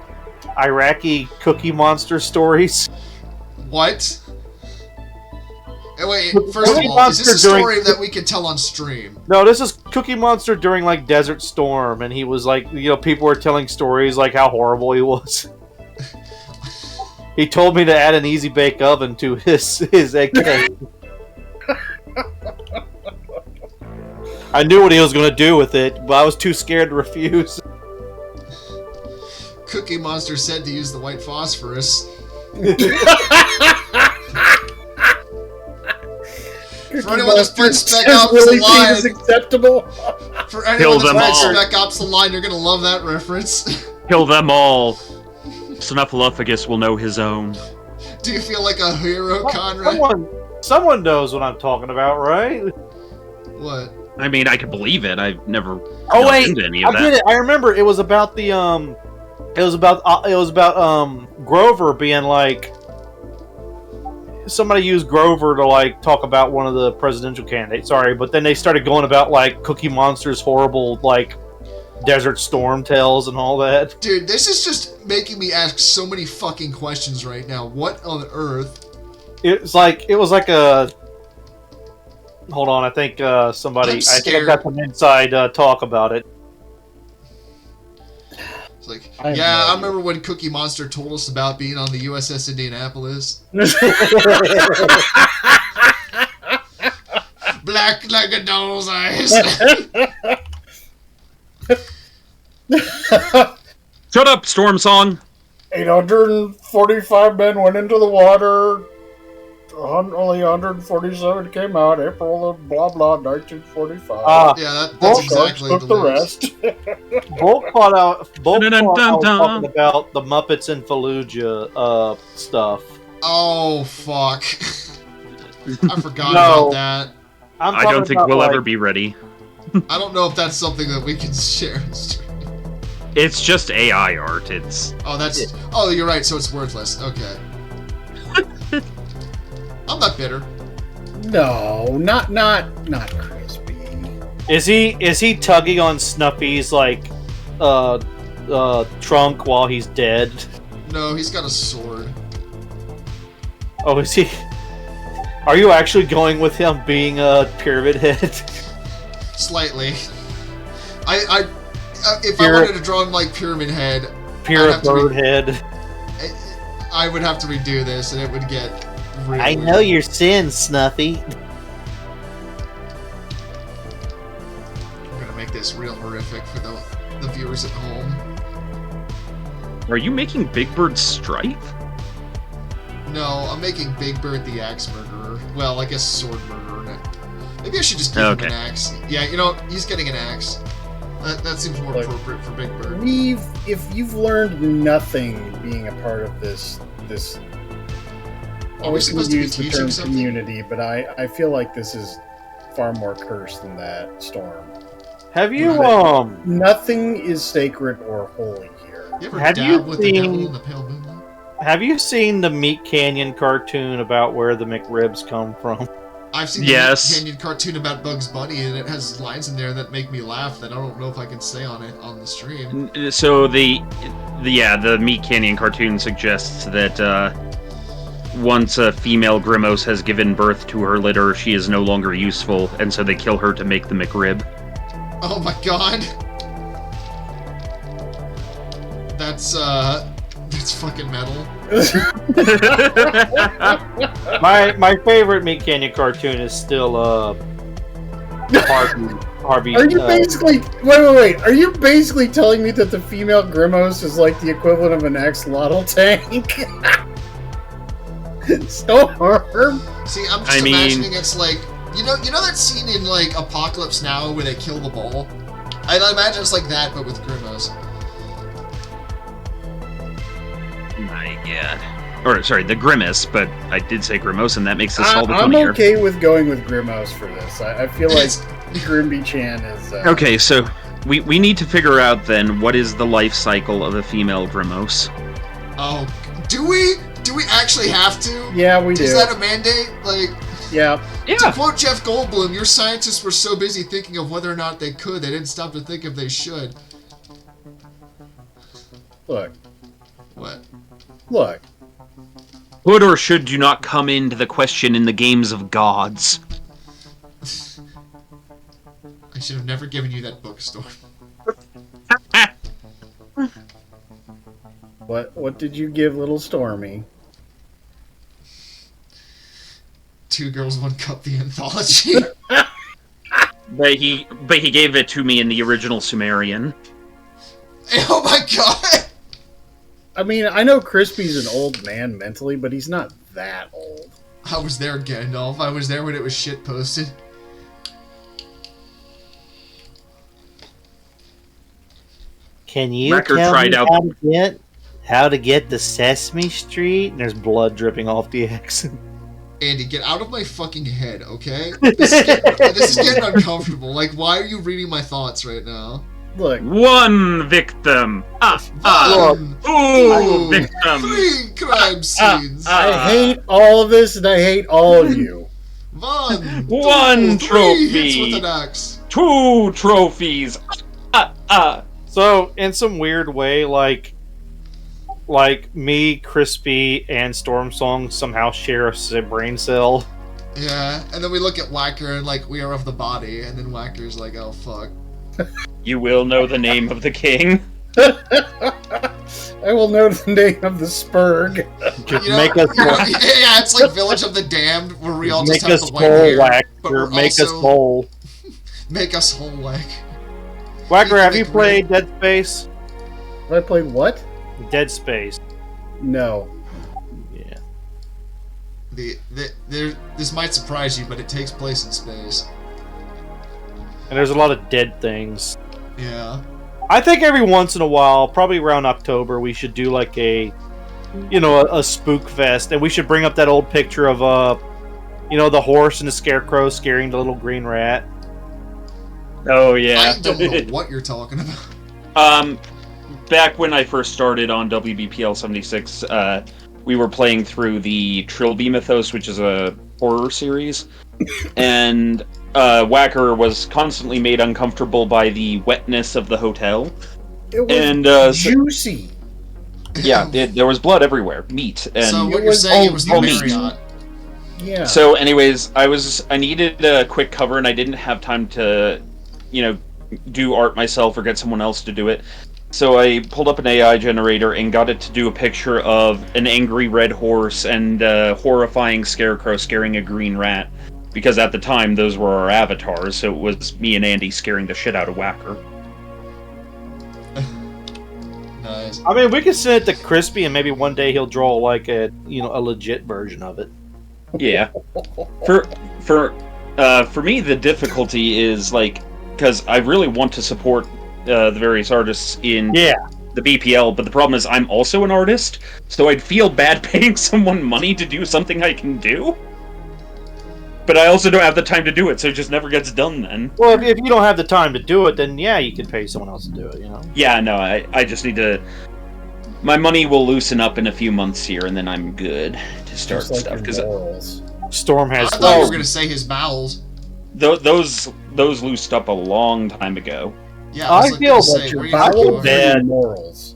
Iraqi Cookie Monster stories. What? Wait, first of all, is this a story that we can tell on stream? No, this is Cookie Monster during like Desert Storm, and he was like, people were telling stories like how horrible he was. He told me to add an easy bake oven to his egg cake. I knew what he was going to do with it, but I was too scared to refuse. Cookie Monster said to use the white phosphorus. For anyone that's played Spec Ops really The Line, is acceptable. For anyone that's them played all. Spec Ops The Line, you're gonna love that reference. Kill them all. Snuffleupagus will know his own. Do you feel like a hero, Conrad? Someone knows what I'm talking about, right? What? I mean, I can believe it. I've never Oh delved wait, into any of I get that. it. I remember it was about the it was about Grover being like, somebody used Grover to like talk about one of the presidential candidates. Sorry, but then they started going about like Cookie Monster's horrible like Desert Storm tales and all that. Dude, this is just making me ask so many fucking questions right now. What on earth? It was like a. Hold on, I think somebody. I'm I think I scared. got some inside talk about it. It's like, I have yeah, no I idea. remember when Cookie Monster told us about being on the USS Indianapolis. Black like a doll's eyes. Shut up, Storm Song. 845 men went into the water. Only 147 came out. April of blah blah 1945. Yeah, that's Both exactly took the lyrics. rest. Bolt caught out. Bolt Dun-dun-dun-dun-dun. talking about the Muppets in Fallujah stuff. Oh, fuck. I forgot No. about that. I don't think we'll ever be ready. I don't know if that's something that we can share. It's just AI art. It's Oh, that's... Oh, you're right, so it's worthless. Okay. I'm not bitter. No, not Krispy. Is he tugging on Snuffy's like trunk while he's dead? No, he's got a sword. Oh, is he? Are you actually going with him being a pyramid head? Slightly. If I Pyra- wanted to draw him like Pyramid Head, Pyramid bird head. I would have to redo this, and it would get really I know weird. your sins, Snuffy. I'm gonna make this real horrific for the viewers at home. Are you making Big Bird Strife? No, I'm making Big Bird the Axe Murderer. Well, I guess Sword Murderer. Maybe I should just give him Okay. an axe. Yeah, he's getting an axe. That seems more Like- appropriate for Big Bird. If you've learned nothing being a part of this Are we supposed to be use the teaching term something? community, but I feel like this is far more cursed than that, Storm. Have you Nothing is sacred or holy here. You ever Have you dab with the devil seen- in the pale moonlight? have you seen the Meat Canyon cartoon about where the McRibs come from? I've seen Yes. the Canyon cartoon about Bugs Bunny, and it has lines in there that make me laugh that I don't know if I can say on the stream. So the Meat Canyon cartoon suggests that once a female Grimos has given birth to her litter, she is no longer useful, and so they kill her to make the McRib. Oh my god. That's fucking metal. My favorite Meat Canyon cartoon is still Harvey. Are you basically wait? Are you basically telling me that the female Grimos is like the equivalent of an axolotl tank? Storm. See, I'm just I mean- imagining it's like You know that scene in like Apocalypse Now where they kill the ball? I imagine it's like that, but with Grimos. My God. Or sorry, the Grimace, but I did say Grimos, and that makes this all the I'm funnier. okay with going with Grimos for this. I feel like Grimby-chan is... Okay, so we need to figure out then what is the life cycle of a female Grimos. Oh, do we? Do we actually have to? Yeah, we do. Is that a mandate? Like, Yeah. to quote Jeff Goldblum, your scientists were so busy thinking of whether or not they could, they didn't stop to think if they should. Look. What? Look. Could or should do not come into the question in the games of gods. I should have never given you that bookstore. What did you give little Stormy? 2 Girls, 1 Cup, the anthology. But he gave it to me in the original Sumerian. Oh my god! I mean, I know Krispy's an old man mentally, but he's not that old. I was there, Gandalf. I was there when it was shit posted. Can you Wrecker tell tried me out- how to get the Sesame Street? And there's blood dripping off the X. Andy, get out of my fucking head, okay? This is getting uncomfortable. Like, why are you reading my thoughts right now? Look, One victim! One, Ooh, two, victim! 3 crime scenes. I hate all of this, and I hate all of you. 1, One 2, 3 trophy. hits with an axe. 2 trophies! So, in some weird way, like me, Krispy, and Stormsong somehow share a brain cell. Yeah, and then we look at Whacker and like, we are of the body, and then Whacker's like, oh fuck. You will know the name of the king. I will know the name of the Spurg. Just You know, make us yeah, it's like Village of the Damned, where we all make just have us the white whole, hair. Whacker. but we're Make us also- whole. Make us whole, Whack. Whacker, have you Make played Dead Space? Have I played what? Dead Space. No. Yeah. This might surprise you, but it takes place in space. And there's a lot of dead things. Yeah. I think every once in a while, probably around October, we should do like a spook fest, and we should bring up that old picture of the horse and the scarecrow scaring the little green rat. Oh, yeah. I don't know what you're talking about. Back when I first started on WBPL 76, we were playing through the Trilby Mythos, which is a horror series, and Whacker was constantly made uncomfortable by the wetness of the hotel. It was And juicy. yeah, there was blood everywhere, meat, and So what It you're was saying, it all was the meat. Marriott. Yeah. So, anyways, I needed a quick cover, and I didn't have time to, do art myself or get someone else to do it. So I pulled up an AI generator and got it to do a picture of an angry red horse and a horrifying scarecrow scaring a green rat. Because at the time, those were our avatars, so it was me and Andy scaring the shit out of Whacker. Nice. I mean, we could send it to Krispy, and maybe one day he'll draw like a legit version of it. Yeah. For me, the difficulty is because I really want to support the various artists in Yeah. the BPL, but the problem is I'm also an artist, so I'd feel bad paying someone money to do something I can do. But I also don't have the time to do it, so it just never gets done then. Well, if you don't have the time to do it, then yeah, you can pay someone else to do it. Yeah, no, I just need to... My money will loosen up in a few months here, and then I'm good to start Just like stuff. your 'Cause morals. Storm I has. thought you were gonna say his bowels. those loosed up a long time ago. Yeah, I was like feel gonna say, Your where you think you bowels are? bad. and morals.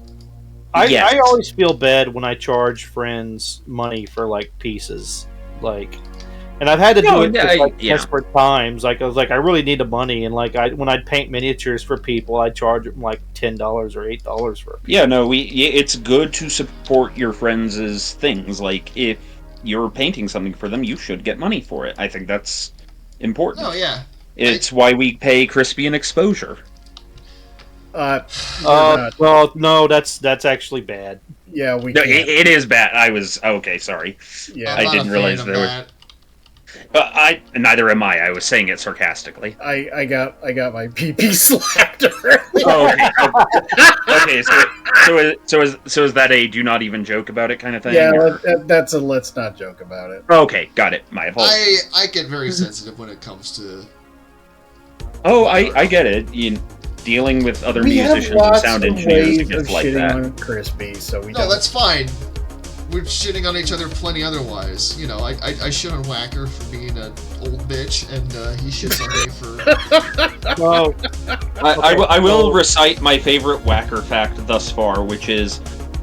Yes. I always feel bad when I charge friends money for pieces, and I've had to do it at desperate times. I was like, I really need the money, and when I'd paint miniatures for people, I'd charge them $10 or $8 for it. Yeah, no, it's good to support your friends' things. If you're painting something for them, you should get money for it. I think that's important. Oh yeah. It's why we pay Krispy an exposure. You're not. Well, no, that's actually bad. Yeah, we No, can't. it is bad. Okay, sorry. Yeah. I'm I not didn't a realize fan of there were- that. Neither am I. I was saying it sarcastically. I got my pee slapped earlier. Oh, okay. So is that a do not even joke about it kind of thing? Yeah, or- that's a let's not joke about it. Okay, got it. My apologies. I get very sensitive when it comes to. I get it. Dealing with other We have musicians and lots sound of engineers, ways it of gets like shitting that. on Krispy, so we No, don't. that's fine. We're shitting on each other plenty otherwise. You know, I shit on Whacker for being an old bitch, and he shits on me for. Well, I will recite my favorite Whacker fact thus far, which is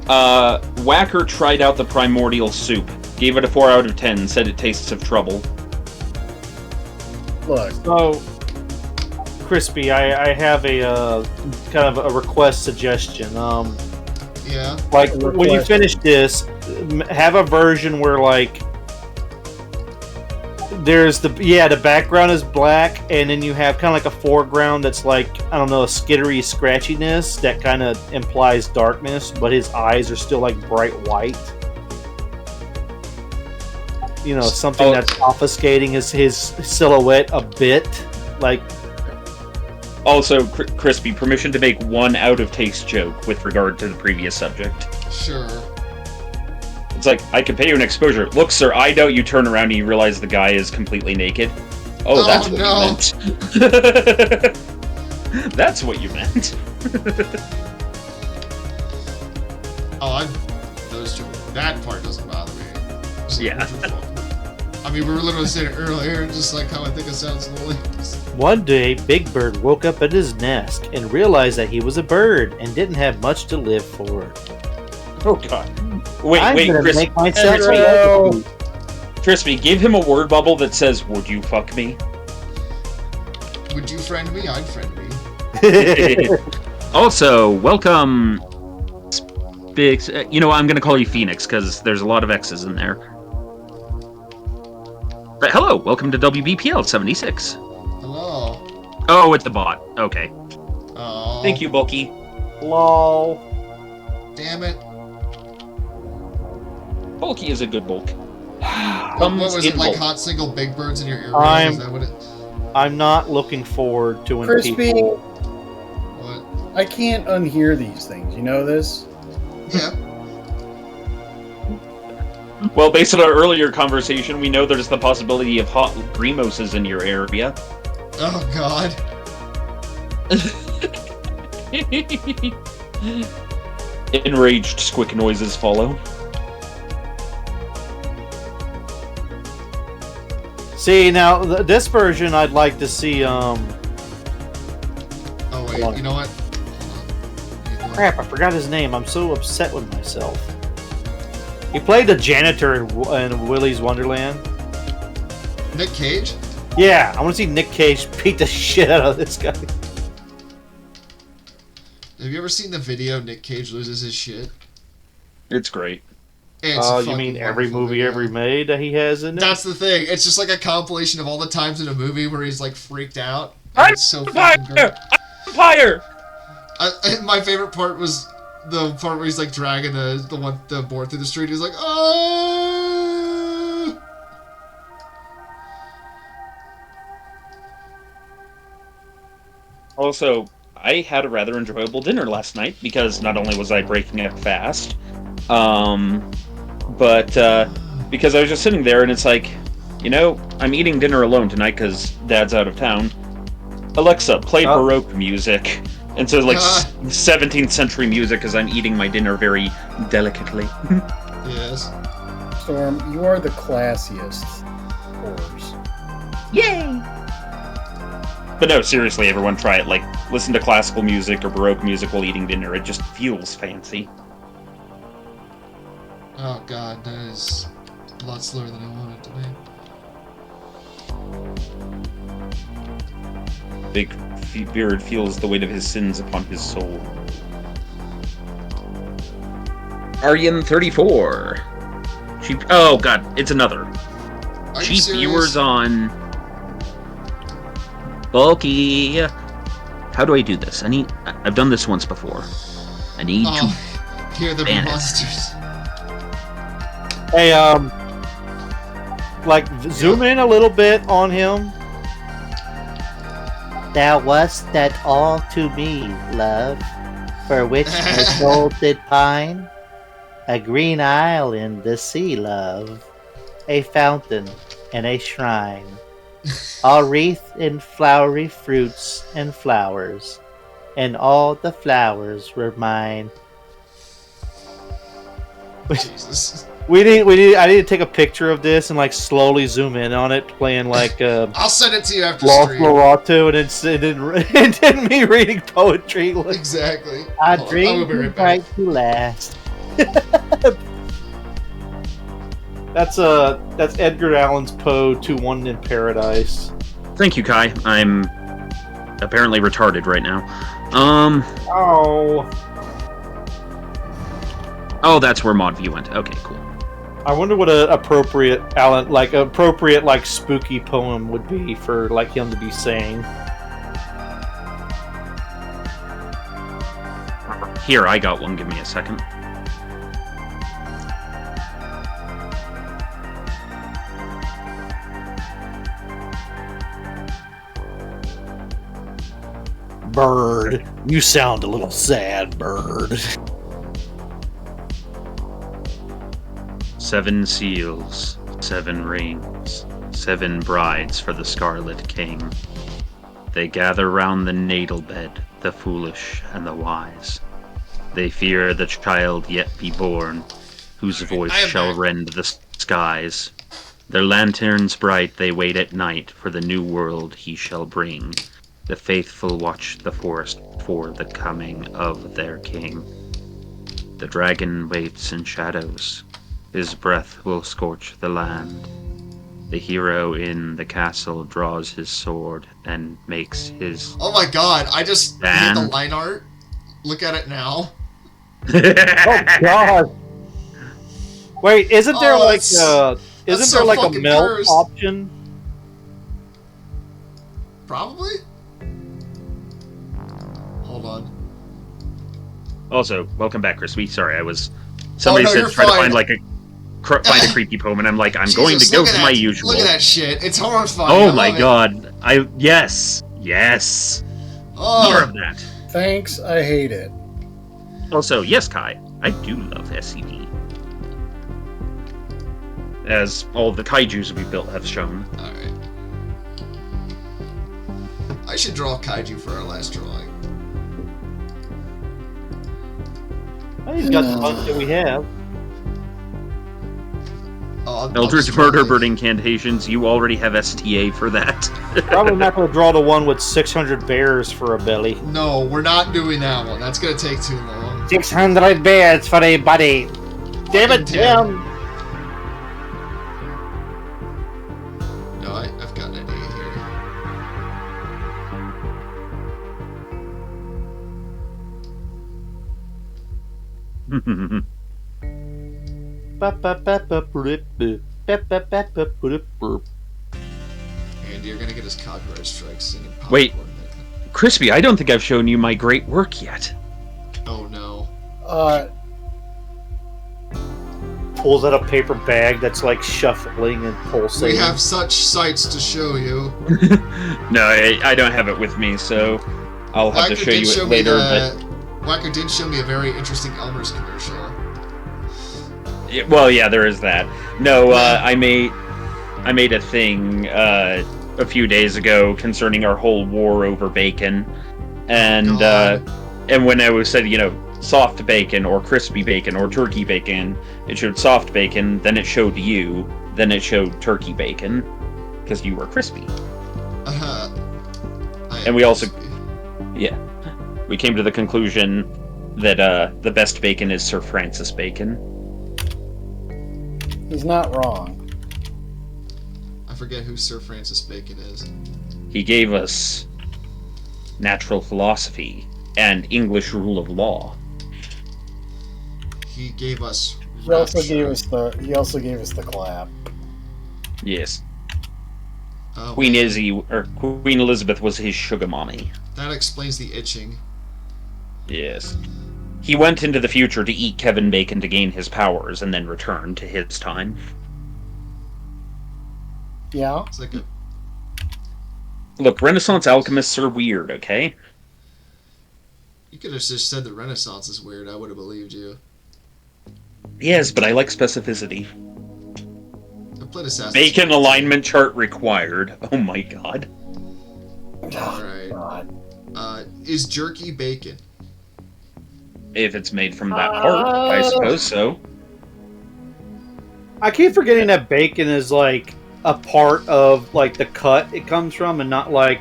Whacker tried out the primordial soup, gave it a 4 out of 10, said it tastes of trouble. Look, so Crispy, I have a kind of a request suggestion. Yeah. Like A when you request. finish this, have a version where like there's the background is black, and then you have kind of like a foreground that's like, I don't know, a skittery scratchiness that kind of implies darkness, but his eyes are still like bright white. You know, something that's obfuscating his silhouette a bit, like. Also, Crispy, permission to make one out-of-taste joke with regard to the previous subject. Sure. It's like, I can pay you an exposure. Look, sir, I doubt you turn around and you realize the guy is completely naked. Oh, Oh, that's what no. you meant. That's what you meant. Those two. That part doesn't bother me. Just like, Yeah. what the fuck? I mean, we were literally saying it earlier, just like how I think it sounds slowly. One day, Big Bird woke up at his nest and realized that he was a bird and didn't have much to live for. Oh, God. Wait, I'm gonna Crispy. make myself Crispy, a Crispy, give him a word bubble that says, would you fuck me? Would you friend me? I'd friend me. Also, welcome, Big. You know, I'm going to call you Phoenix because there's a lot of X's in there. But hello, welcome to WBPL 76. Hello. Oh, it's the bot. Okay. Oh. Thank you, Bulky. Lol. Damn it. Bulky is a good bulk. What was it, in like bulk. hot single big birds in your ear? I'm- Is that what it... I'm not looking forward to when Crispy, people. What? I can't unhear these things. You know this? Yeah. Well, based on our earlier conversation, we know there's the possibility of hot Grimoses in your area. Oh, God. Enraged squick noises follow. See, now this version, I'd like to see. Oh, wait. Hold on. You know what? Hold on. Crap, I forgot his name. I'm so upset with myself. He played the janitor in Willy's Wonderland. Nick Cage? Yeah, I want to see Nick Cage beat the shit out of this guy. Have you ever seen the video Nick Cage loses his shit? It's great. It's Oh, a you mean fucking every wonderful movie video. ever made that he has in it? That's the thing. It's just like a compilation of all the times in a movie where he's like freaked out. I'm It's so fucking great. Fire! My favorite part was the part where he's like dragging the board through the street. He's like, oh. Also, I had a rather enjoyable dinner last night because not only was I breaking up fast, but because I was just sitting there and it's like, you know, I'm eating dinner alone tonight because Dad's out of town. Alexa, play Baroque music. And so, like, 17th century music as I'm eating my dinner very delicately. Yes. Storm, you are the classiest whores. Yay! But no, seriously, everyone try it. Like, listen to classical music or Baroque music while eating dinner. It just feels fancy. Oh god, that is a lot slower than I wanted it to be. Big Beard feels the weight of his sins upon his soul. Aryan 34. Cheap. Oh god, it's another. Are you Cheap serious? viewers on. Bulky. How do I do this? I've done this once before. I need to. Hear the ban it. monsters. Hey, zoom in a little bit on him. Thou wast that all to me, love, for which my soul did pine. A green isle in the sea, love, a fountain and a shrine, all wreathed in flowery fruits and flowers, and all the flowers were mine. Jesus. I need to take a picture of this and slowly zoom in on it, playing I'll send it to you after Lost stream. Lorato, and then me reading poetry. Exactly. I Hold on, dreamed will be right right back. to last. That's Edgar Allan's Poe to One in Paradise. Thank you, Kai. I'm apparently retarded right now. Oh, that's where mod view went. Okay, cool. I wonder what a appropriate spooky poem would be for him to be saying. Here, I got one. Give me a second. Bird, you sound a little sad, bird. 7 seals, 7 rings, 7 brides for the Scarlet King. They gather round the natal bed, the foolish and the wise. They fear the child yet be born, whose voice shall rend the skies. Their lanterns bright they wait at night for the new world he shall bring. The faithful watch the forest for the coming of their king. The dragon waits in shadows. His breath will scorch the land. The hero in the castle draws his sword and makes his... Oh my god, I just hit the stand. line art. Look at it now. Oh God! Wait, isn't there that's a so fucking melt cursed. option? Probably? Hold on. Also, welcome back, Crispy. Sorry, I was... Somebody you're said try to fine. find find a creepy poem, and I'm like, I'm going to Jesus, go look at for my that- usual. Look at that shit. It's horrifying. Oh I my love it. god. Yes. Oh. More of that. Thanks, I hate it. Also, yes, Kai, I do love SCP. As all the kaijus we built have shown. Alright. I should draw kaiju for our last drawing. I think got the bunch that we have. I'll Eldritch just draw Murder these. Bird Incantations, you already have STA for that. Probably not going to draw the one with 600 bears for a belly. No, we're not doing that one. That's gonna take too long. 600 bears for a buddy. Damn it, Tim! No, I've got an idea here. And you're gonna get us copyright strikes singing popcorn. Wait. Crispy, I don't think I've shown you my great work yet. Oh no. Pulls out a paper bag that's shuffling and pulsating. We have such sights to show you. No, I don't have it with me, so I'll have to Whacker show did you show it me later. Whacker did show me a very interesting Elmer's commercial. Well, yeah, there is that. No, I made a thing a few days ago concerning our whole war over bacon, and when I was said, soft bacon or crispy bacon or turkey bacon, it showed soft bacon, then it showed you, then it showed turkey bacon, because you were crispy. And we also, we came to the conclusion that the best bacon is Sir Francis Bacon. He's not wrong. I forget who Sir Francis Bacon is. He gave us natural philosophy and English rule of law. He gave us. He also rapture. gave us the clap. Yes. Oh, Queen wait. Queen Elizabeth was his sugar mommy. That explains the itching. Yes. He went into the future to eat Kevin Bacon to gain his powers and then return to his time. Yeah. It's like a Look, Renaissance alchemists are weird, okay? you could have just said the Renaissance is weird. I would have believed you. Yes, but I like specificity. I played Assassin's Bacon Creed. alignment chart required. Oh my god. Alright. God. Is jerky bacon? If it's made from that part, I suppose so. I keep forgetting that bacon is like a part of like the cut it comes from, and not like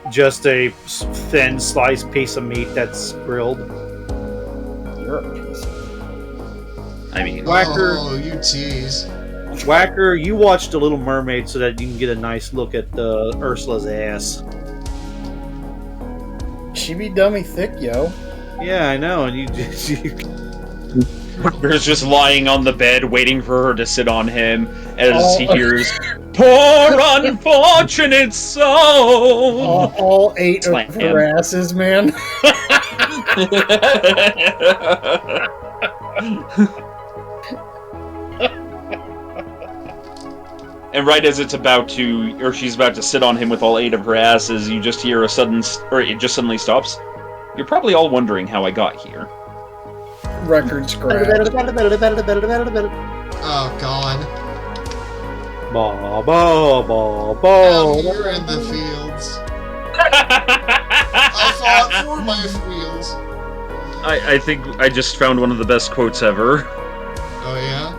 just a thin sliced piece of meat that's grilled. You're a piece of... I mean, Whacker. Oh, you tease. Whacker, you watched The Little Mermaid so that you can get a nice look at Ursula's ass. She be dummy thick, yo. Yeah, I know, and you just Wacker's just lying on the bed waiting for her to sit on him as he Oh. hears, "Poor unfortunate soul!" All 8 Slam of her asses, man. And right as it's about to, or she's about to sit on him with all 8 of her asses, you just hear a sudden, or it just suddenly stops. You're probably all wondering how I got here. Record scratch. Oh, God. ba ba ba Out ba. here in the fields. I fought for my fields. I think I just found one of the best quotes ever. Oh, yeah?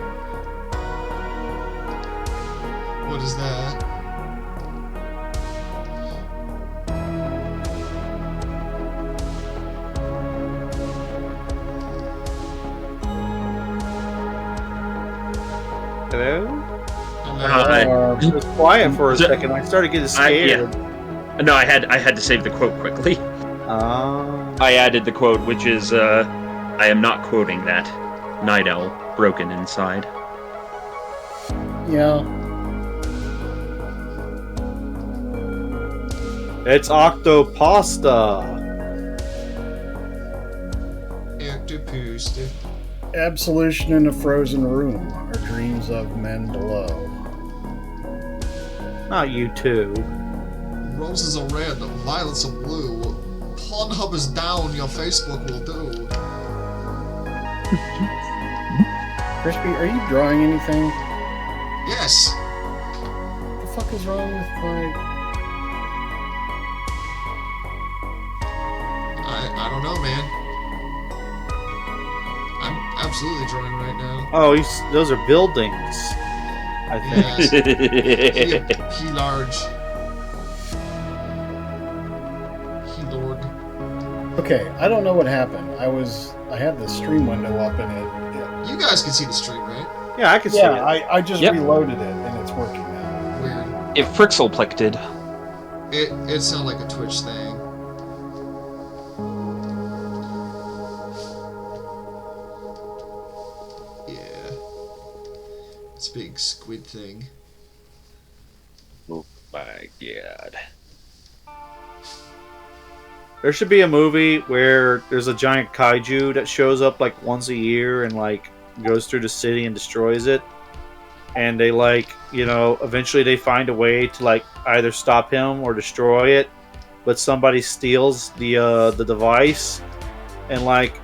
What is that? Hello? Hello? It was quiet for a second. I started getting scared. No, I had to save the quote quickly. I added the quote, which is, I am not quoting that. Night Owl, broken inside. Yeah. It's Octopasta. Octopus. Absolution in a frozen room. Or dreams of men below. Not you two. Roses are red, violets are blue. Pornhub is down, your Facebook will do. Crispy, are you drawing anything? Yes. What the fuck is wrong with my... I don't know, man. I'm absolutely drawing right now. Oh, those are buildings. I think. Yes. He large. He lord. Okay, I don't know what happened. I had the stream window up and it... You guys can see the stream, right? Yeah, I can see Yeah, it. I just Yep. reloaded it and it's working now. Weird. It frixelplicted. It sounded like a Twitch thing. Yeah. It's a big squid thing. Oh my god. There should be a movie where there's a giant kaiju that shows up like once a year and like goes through the city and destroys it. And they eventually they find a way to like either stop him or destroy it, but somebody steals the device, and like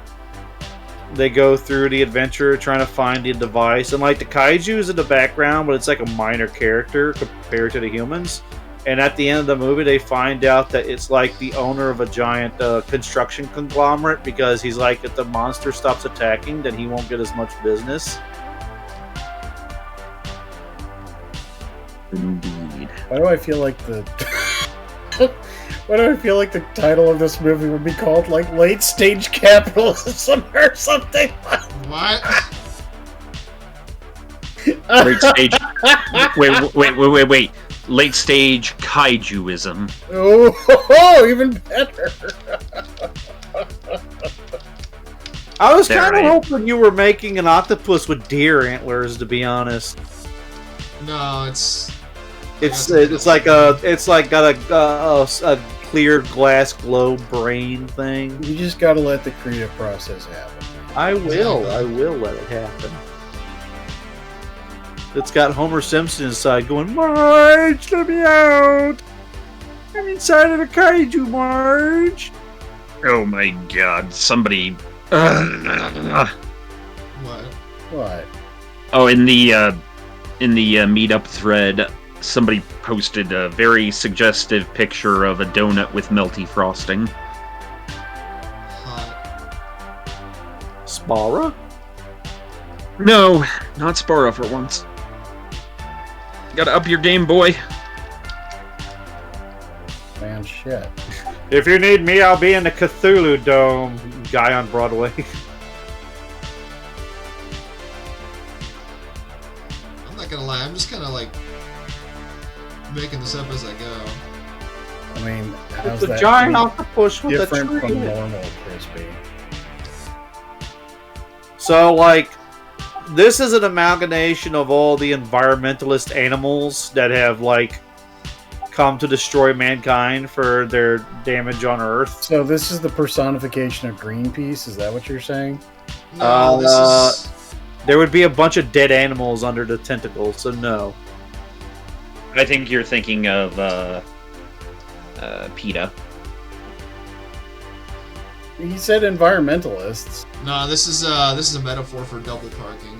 they go through the adventure trying to find the device, and like the kaiju is in the background, but it's like a minor character compared to the humans. And at the end of the movie, they find out that it's like the owner of a giant construction conglomerate, because he's like, if the monster stops attacking, then he won't get as much business. Indeed. Why do I feel like the... Why do I feel like the title of this movie would be called, like, Late Stage Capitalism or something? What? Late stage. Wait. Late stage kaijuism. Oh, even better. I was They're kind of right. hoping you were making an octopus with deer antlers, to be honest. No, it's It's like got a clear glass globe brain thing. You just gotta let the creative process happen. I will let it happen. that's got Homer Simpson inside going, Marge, let me out! I'm inside of a kaiju, Marge! Oh my god, somebody... What? What? Oh, in the meetup thread, somebody posted a very suggestive picture of a donut with melty frosting. Hot. Spara? No, not Spara for once. Gotta up your game, boy. Man, shit. If you need me, I'll be in the Cthulhu Dome, guy on Broadway. I'm not gonna lie, I'm just kind of like making this up as I go. I mean, how's It's a that giant any octopus with a different tree. from normal Crispy? So, like, this is an amalgamation of all the environmentalist animals that have, like, come to destroy mankind for their damage on Earth. So this is the personification of Greenpeace. Is that what you're saying? No, this is... There would be a bunch of dead animals under the tentacles, so no. I think you're thinking of, PETA. He said environmentalists. No, this is a metaphor for double parking.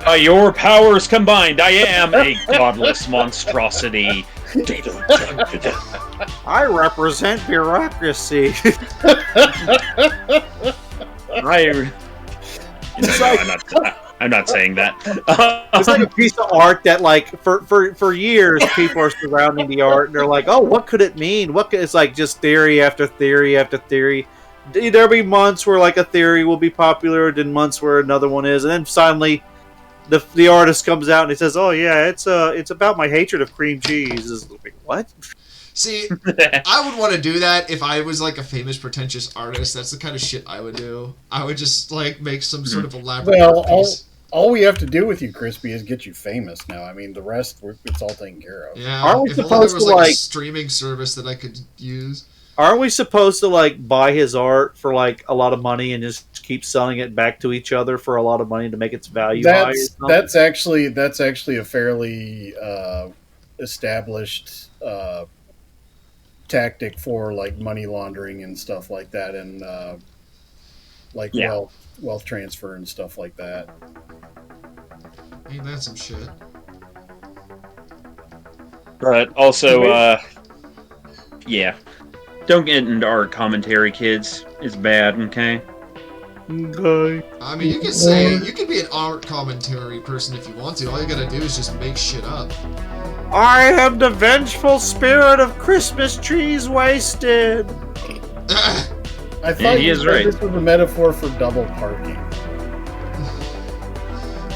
By your powers combined, I am a godless monstrosity. I represent bureaucracy. I'm not saying that. It's like a piece of art that, like, for years, people are surrounding the art, and they're like, "Oh, what could it mean? It's like just theory after theory after theory." There'll be months where like a theory will be popular, then months where another one is, and then suddenly, the artist comes out and he says, "Oh yeah, it's about my hatred of cream cheese." It's like, what? See, I would want to do that if I was like a famous, pretentious artist. That's the kind of shit I would do. I would just like make some sort of elaborate Well, piece. all we have to do with you, Crispy, is get you famous now. I mean, the rest, it's all taken care of. Yeah, Aren't we if only supposed there was to, like a like- streaming service that I could use. Aren't we supposed to like buy his art for like a lot of money and just keep selling it back to each other for a lot of money to make its value high? That's actually a fairly established tactic for like money laundering and stuff like that, and wealth transfer and stuff like that. Ain't that some shit? But also, yeah. Don't get into art commentary, kids. It's bad, okay? Okay. I mean, you could say you could be an art commentary person if you want to. All you gotta do is just make shit up. I am the vengeful spirit of Christmas trees wasted. I thought he you is said right. this was a metaphor for double parking.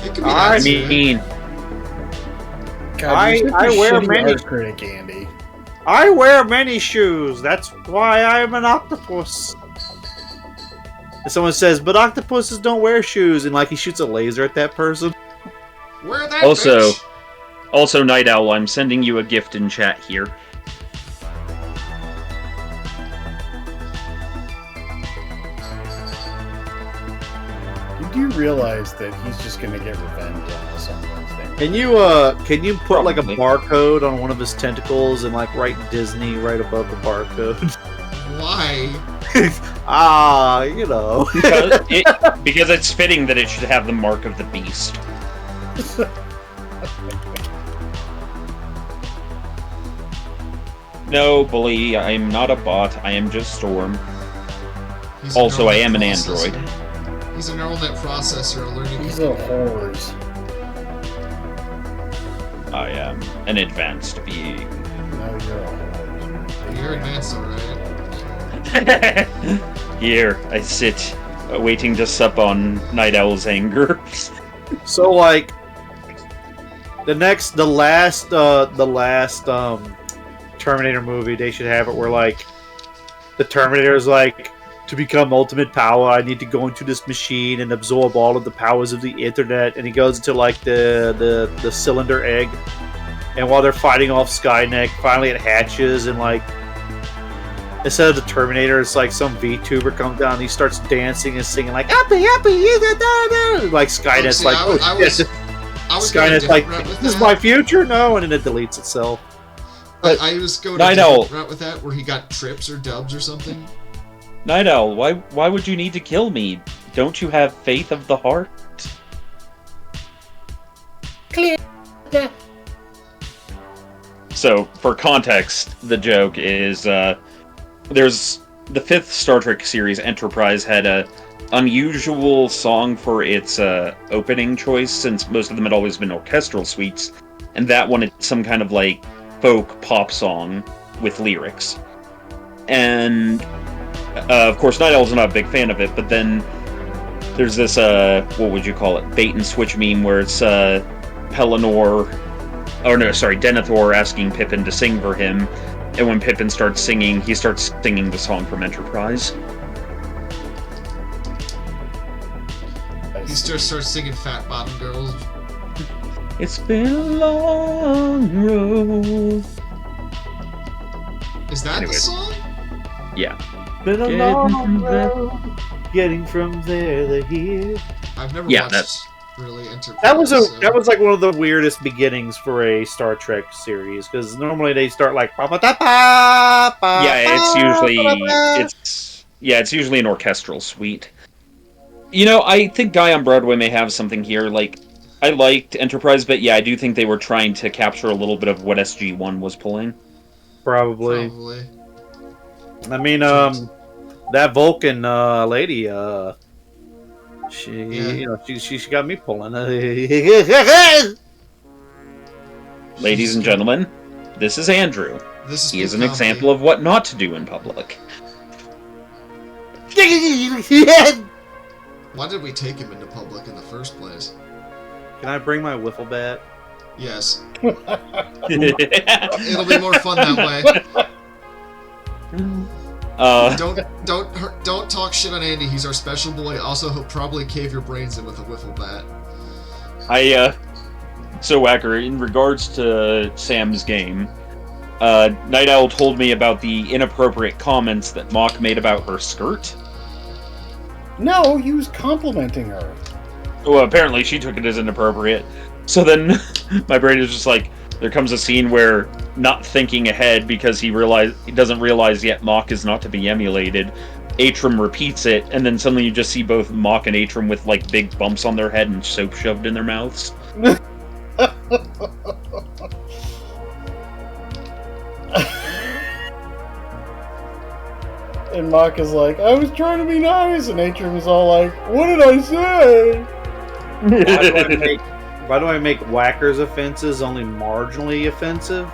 It could be I that too. mean, God, you're such I a wear shitty many- art critic, Andy. I wear many shoes. That's why I'm an octopus. And someone says, but octopuses don't wear shoes, and like he shoots a laser at that person. Where that Also- bitch? also, Night Owl, I'm sending you a gift in chat here. You do realize that he's just going to get revenge on us on Wednesday. Can you put like a Probably. barcode on one of his tentacles and like write Disney right above the barcode? Why? You know. Because it's fitting that it should have the mark of the beast. No, bully, I'm not a bot. I am just Storm. He's a Also, neural I am an net processor. android. He's a neural net processor learning. He's a whores. I am an advanced being. No, you're a whores. You're advanced, alright. Here, I sit, waiting to sup on Night Owl's anger. So like the last Terminator movie, they should have it where like the Terminator is like, to become ultimate power, I need to go into this machine and absorb all of the powers of the internet, and he goes into like the cylinder egg, and while they're fighting off Skynet, finally it hatches and like instead of the Terminator, it's like some VTuber comes down and he starts dancing and singing like "Happy, happy, you da." Like Skynet's See, like, I was going a Skynet's like, different route with "This is that. my future," no, and then it deletes itself. I was going a different route with that, where he got trips or dubs or something. Night Owl, why would you need to kill me? Don't you have faith of the heart? Clear. So, for context, the joke is, there's the 5th Star Trek series, Enterprise, had a unusual song for its opening choice, since most of them had always been orchestral suites, and that one had some kind of, like, folk pop song with lyrics. And, of course, Night Owl's not a big fan of it, but then there's this, what would you call it, bait and switch meme where it's, Denethor asking Pippin to sing for him, and when Pippin starts singing, he starts singing the song from Enterprise. He starts singing Fat Bottom Girls. It's been a long road. Is that the song? Yeah. Been a Getting long from there- road, getting from there to here. I've never Yeah, watched that's- really Enterprise. That was so- that was like one of the weirdest beginnings for a Star Trek series because normally they start like it's usually an orchestral suite. You know, I think Guy on Broadway may have something here. Like, I liked Enterprise, but yeah, I do think they were trying to capture a little bit of what SG-1 was pulling. Probably. I mean, that Vulcan lady, she got me pulling. Ladies and gentlemen, this is Andrew. He is an Big example of what not to do in public. Why did we take him into public in the first place? Can I bring my wiffle bat? Yes. It'll be more fun that way. Don't talk shit on Andy. He's our special boy. Also, he'll probably cave your brains in with a wiffle bat. So Wacker, in regards to Sam's game, Night Owl told me about the inappropriate comments that Mock made about her skirt. No, he was complimenting her. Well, apparently she took it as inappropriate. So then, my brain is just like, there comes a scene where, not thinking ahead because he doesn't realize yet Mock is not to be emulated, Atrum repeats it, and then suddenly you just see both Mock and Atrum with like big bumps on their head and soap shoved in their mouths. And Mock is like, I was trying to be nice, and Atrum is all like, what did I say? Why do I make Whacker's offenses only marginally offensive?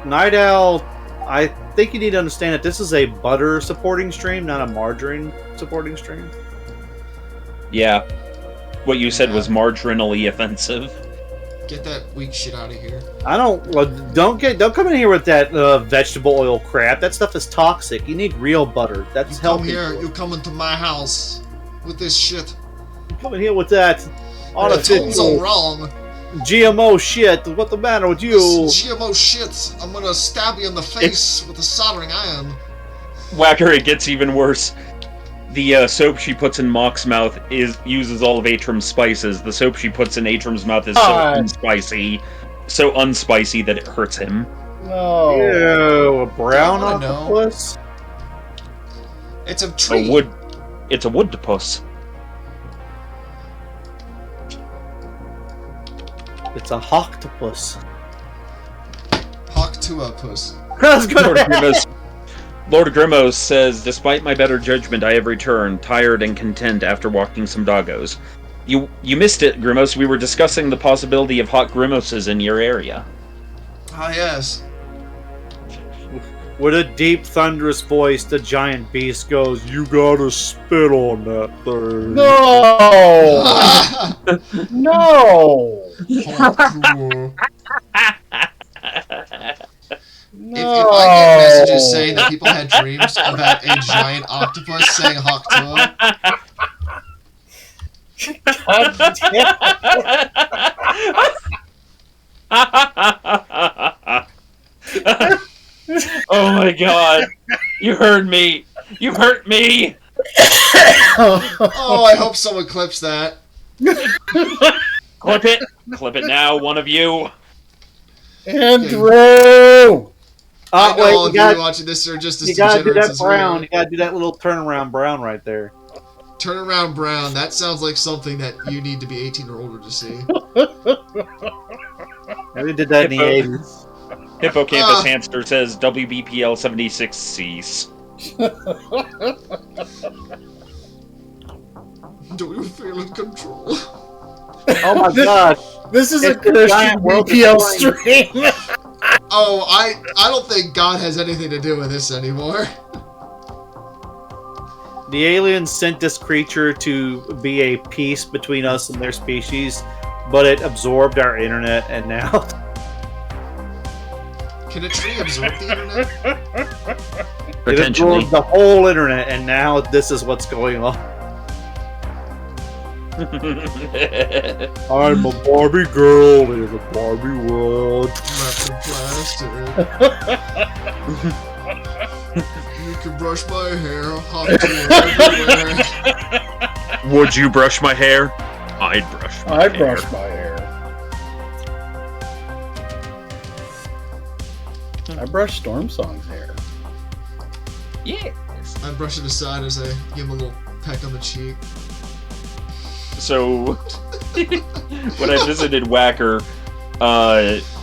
Night Owl, I think you need to understand that this is a butter supporting stream, not a margarine supporting stream. Yeah. What you said was marginally offensive. Get that weak shit out of here. Don't come in here with that vegetable oil crap. That stuff is toxic. You need real butter. That's You healthy. come here, you come into my house with this shit. Come in here with that The artificial tones are wrong. GMO shit. What's the matter with you? This GMO shit. I'm gonna stab you in the face with a soldering iron. Whacker, it gets even worse. The soap she puts in Mock's mouth uses all of Atrum's spices. The soap she puts in Atrum's mouth is so unspicy that it hurts him. No. Ew, a brown I wanna know. octopus? It's a tree. It's a wood-to-puss. It's a hoctopus. Hawk to a puss. I was gonna Lord Grimos says, despite my better judgment, I have returned, tired and content after walking some doggos. You missed it, Grimos. We were discussing the possibility of hot Grimoses in your area. Ah, yes. With a deep, thunderous voice, the giant beast goes, "You gotta spit on that thing." No! Hawk No! If I get messages saying that people had dreams about a giant octopus saying Hawk Tua, Oh my god! You heard me! You hurt me! Oh, I hope someone clips that. Clip it! Clip it now, one of you! Andrew! I know Wait, all of you watching this are just as you gotta do degenerates that as brown. we You gotta do that little turnaround brown right there. are. Turnaround brown. That sounds like something that you need to be 18 or older to see. Yeah, we did that in the 80s. Hippocampus Hamster says WBPL 76 cease. Do you feel in control? Oh my gosh. This is a It's a Christian giant world BPL destroying- stream. Oh, I don't think God has anything to do with this anymore. The aliens sent this creature to be a peace between us and their species, but it absorbed our internet, and now Can a tree absorb the internet? it Potentially. absorbed the whole internet, and now this is what's going on. I'm a Barbie girl in a Barbie world. Wrapped in plastic. You can brush my hair, hot glue everywhere. Would you brush my hair? I'd brush my I hair. brush my hair. I brush Storm Song's hair. Yes. I brush it aside as I give him a little peck on the cheek. So, when I visited Whacker,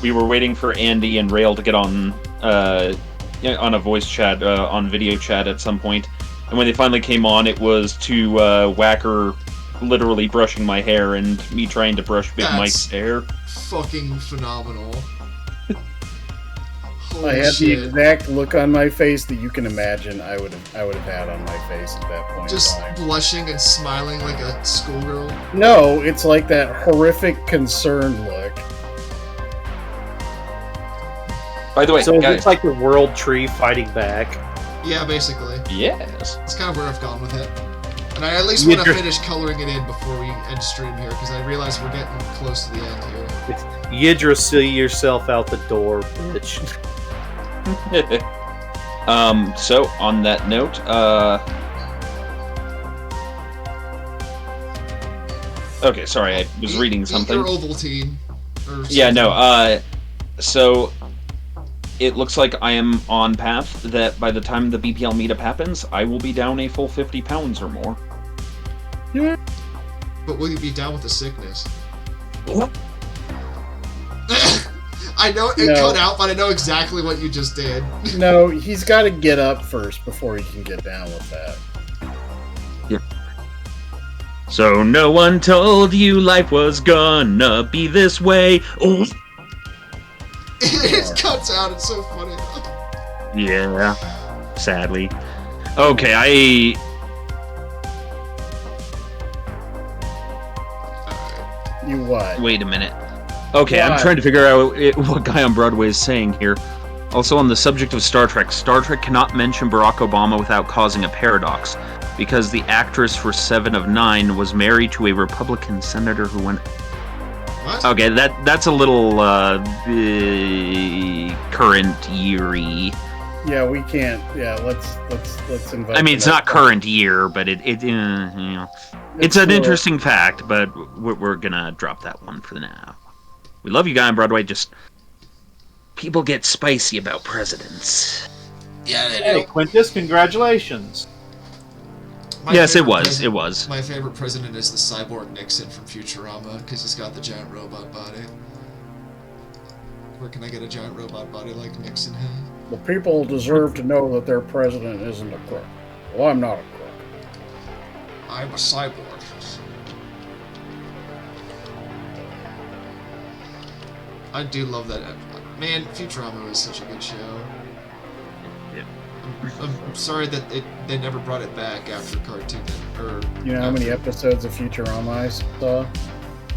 we were waiting for Andy and Rail to get on a voice chat, on video chat at some point. And when they finally came on, it was to Whacker literally brushing my hair and me trying to brush Big That's Mike's hair. Fucking phenomenal. I Holy had shit. the exact look on my face that you can imagine I would have had on my face at that point Just in time. blushing and smiling like a schoolgirl. No, it's like that horrific concerned look. By the way, So guys, it's like the world tree fighting back. Yeah, basically. yes. That's kind of where I've gone with it. And I at least want to Yidra- finish coloring it in before we end stream here, because I realize we're getting close to the end here. It's Yidra, see yourself out the door, bitch. So on that note, okay, sorry, I was reading something. Eat your Ovaltine. Or Yeah, something. no, so it looks like I am on path that by the time the BPL meetup happens, I will be down a full 50 pounds or more. But will you be down with the sickness? I know it No. cut out, but I know exactly what you just did. No, he's got to get up first before he can get down with that. So no one told you life was gonna be this way. Oh. It cuts out, it's so funny. Yeah, sadly. Okay, You what? wait a minute. Okay, I'm Why? trying to figure out what guy on Broadway is saying here. Also, on the subject of Star Trek cannot mention Barack Obama without causing a paradox, because the actress for 7 of 9 was married to a Republican senator who went... What? Okay, that's a little current year-y. Yeah, we can't. Yeah, let's invite. I mean, it's not current year, but it you know, it's an interesting fact. But we're gonna drop that one for now. We love you, guy on Broadway. Just people get spicy about presidents. Yeah, they Hey, Quintus, congratulations. Yes, it favorite was. president- It was. My favorite president is the cyborg Nixon from Futurama, because he's got the giant robot body. Where can I get a giant robot body like Nixon had? The people deserve to know that their president isn't a crook. Well, I'm not a crook. I'm a cyborg. I do love that. Man, Futurama was such a good show. Yeah. I'm sorry that they never brought it back after Cartoon or You know how many after- episodes of Futurama I saw?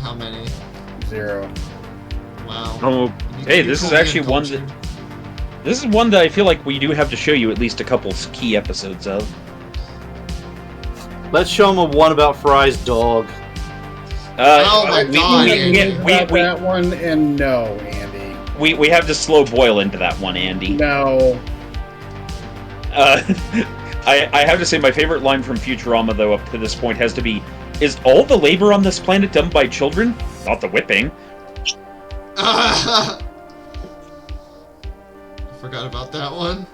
How many? 0. Wow. Oh, You hey, can this be is actually one cultured. that. This is one that I feel like we do have to show you at least a couple key episodes of. Let's show him one about Fry's dog. Oh my God, About that one, and no, Andy. We have to slow boil into that one, Andy. No. I have to say my favorite line from Futurama, though, up to this point has to be, is all the labor on this planet done by children? Not the whipping. I forgot about that one.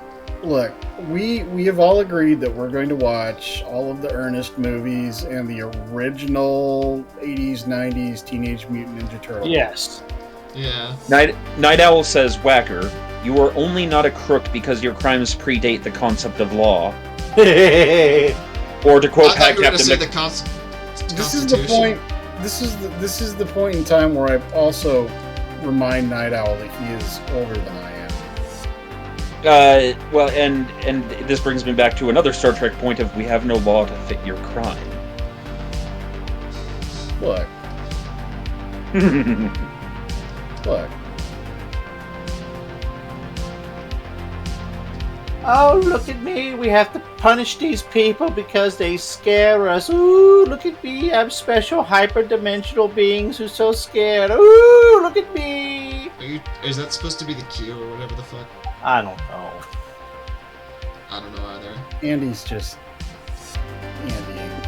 Look, we have all agreed that we're going to watch all of the Ernest movies and the original 80s, 90s Teenage Mutant Ninja Turtles. Yes. Yeah. Night Owl says, Whacker, you are only not a crook because your crimes predate the concept of law. Or to quote I thought Pat you were going to say Captain, This is the point. This is the point in time where I also remind Night Owl that he is older than I am. well, and this brings me back to another Star Trek point of we have no law to fit your crime. Look, look. Oh, look at me. We have to punish these people because they scare us. Ooh, look at me. I'm special hyper-dimensional beings who's so scared. Ooh, look at me. Is that supposed to be the cue or whatever the fuck? I don't know. I don't know either. Andy's just Andying.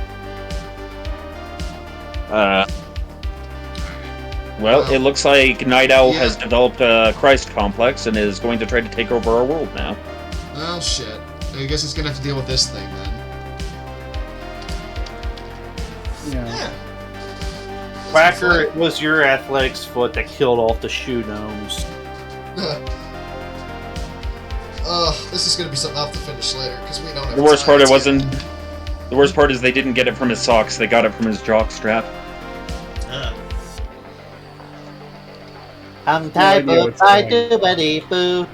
Well, it looks like Night Owl Yeah. has developed a Christ complex and is going to try to take over our world now. Well, shit. I guess it's gonna have to deal with this thing then. Yeah. Whacker, it was your athletics foot that killed off the shoe gnomes. This is gonna be something I'll have to finish later because we don't have The worst time part, it to- wasn't. The worst part is they didn't get it from his socks; they got it from his jock strap. I'm No idea tired, what's I going do, buddy, boo.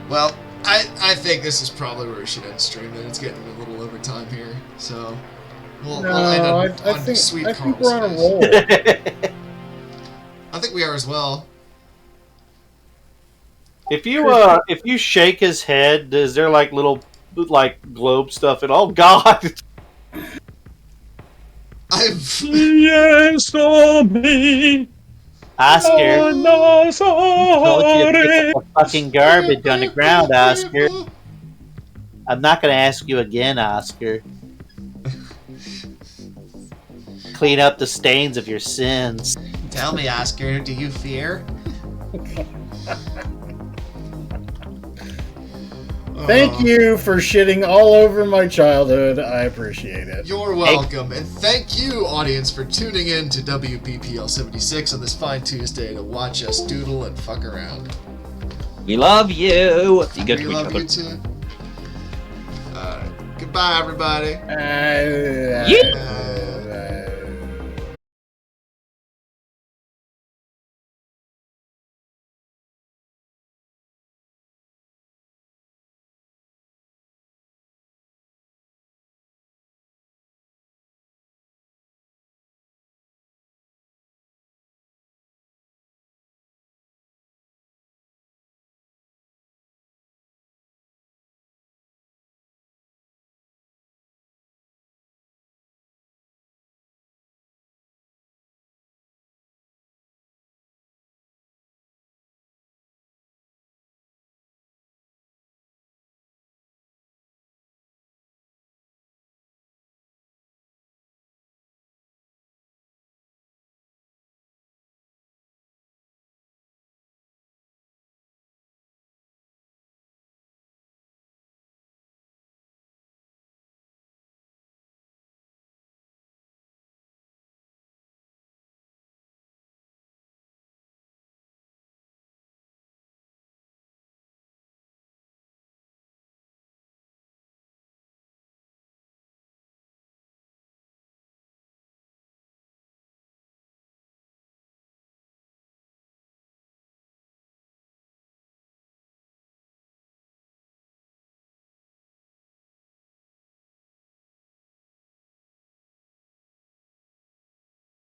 Well, I think this is probably where we should end stream. Then it's getting a little over time here, so we'll end No, on, I on think sweet I think Carl's we're on a face. roll. I think we are as well. If you shake his head, is there like little globe stuff and oh god. I've Yes, oh me. Oscar, Oh, I told you to pick up the fucking garbage on the ground, Oscar. I'm not going to ask you again, Oscar. Clean up the stains of your sins. Tell me, Oscar, do you fear? Thank you for shitting all over my childhood. I appreciate it. You're welcome, and thank you, audience, for tuning in to WPPL 76 on this fine Tuesday to watch us doodle and fuck around. We love you. You get We to each love other. you too. Goodbye, everybody. Yeah. Uh,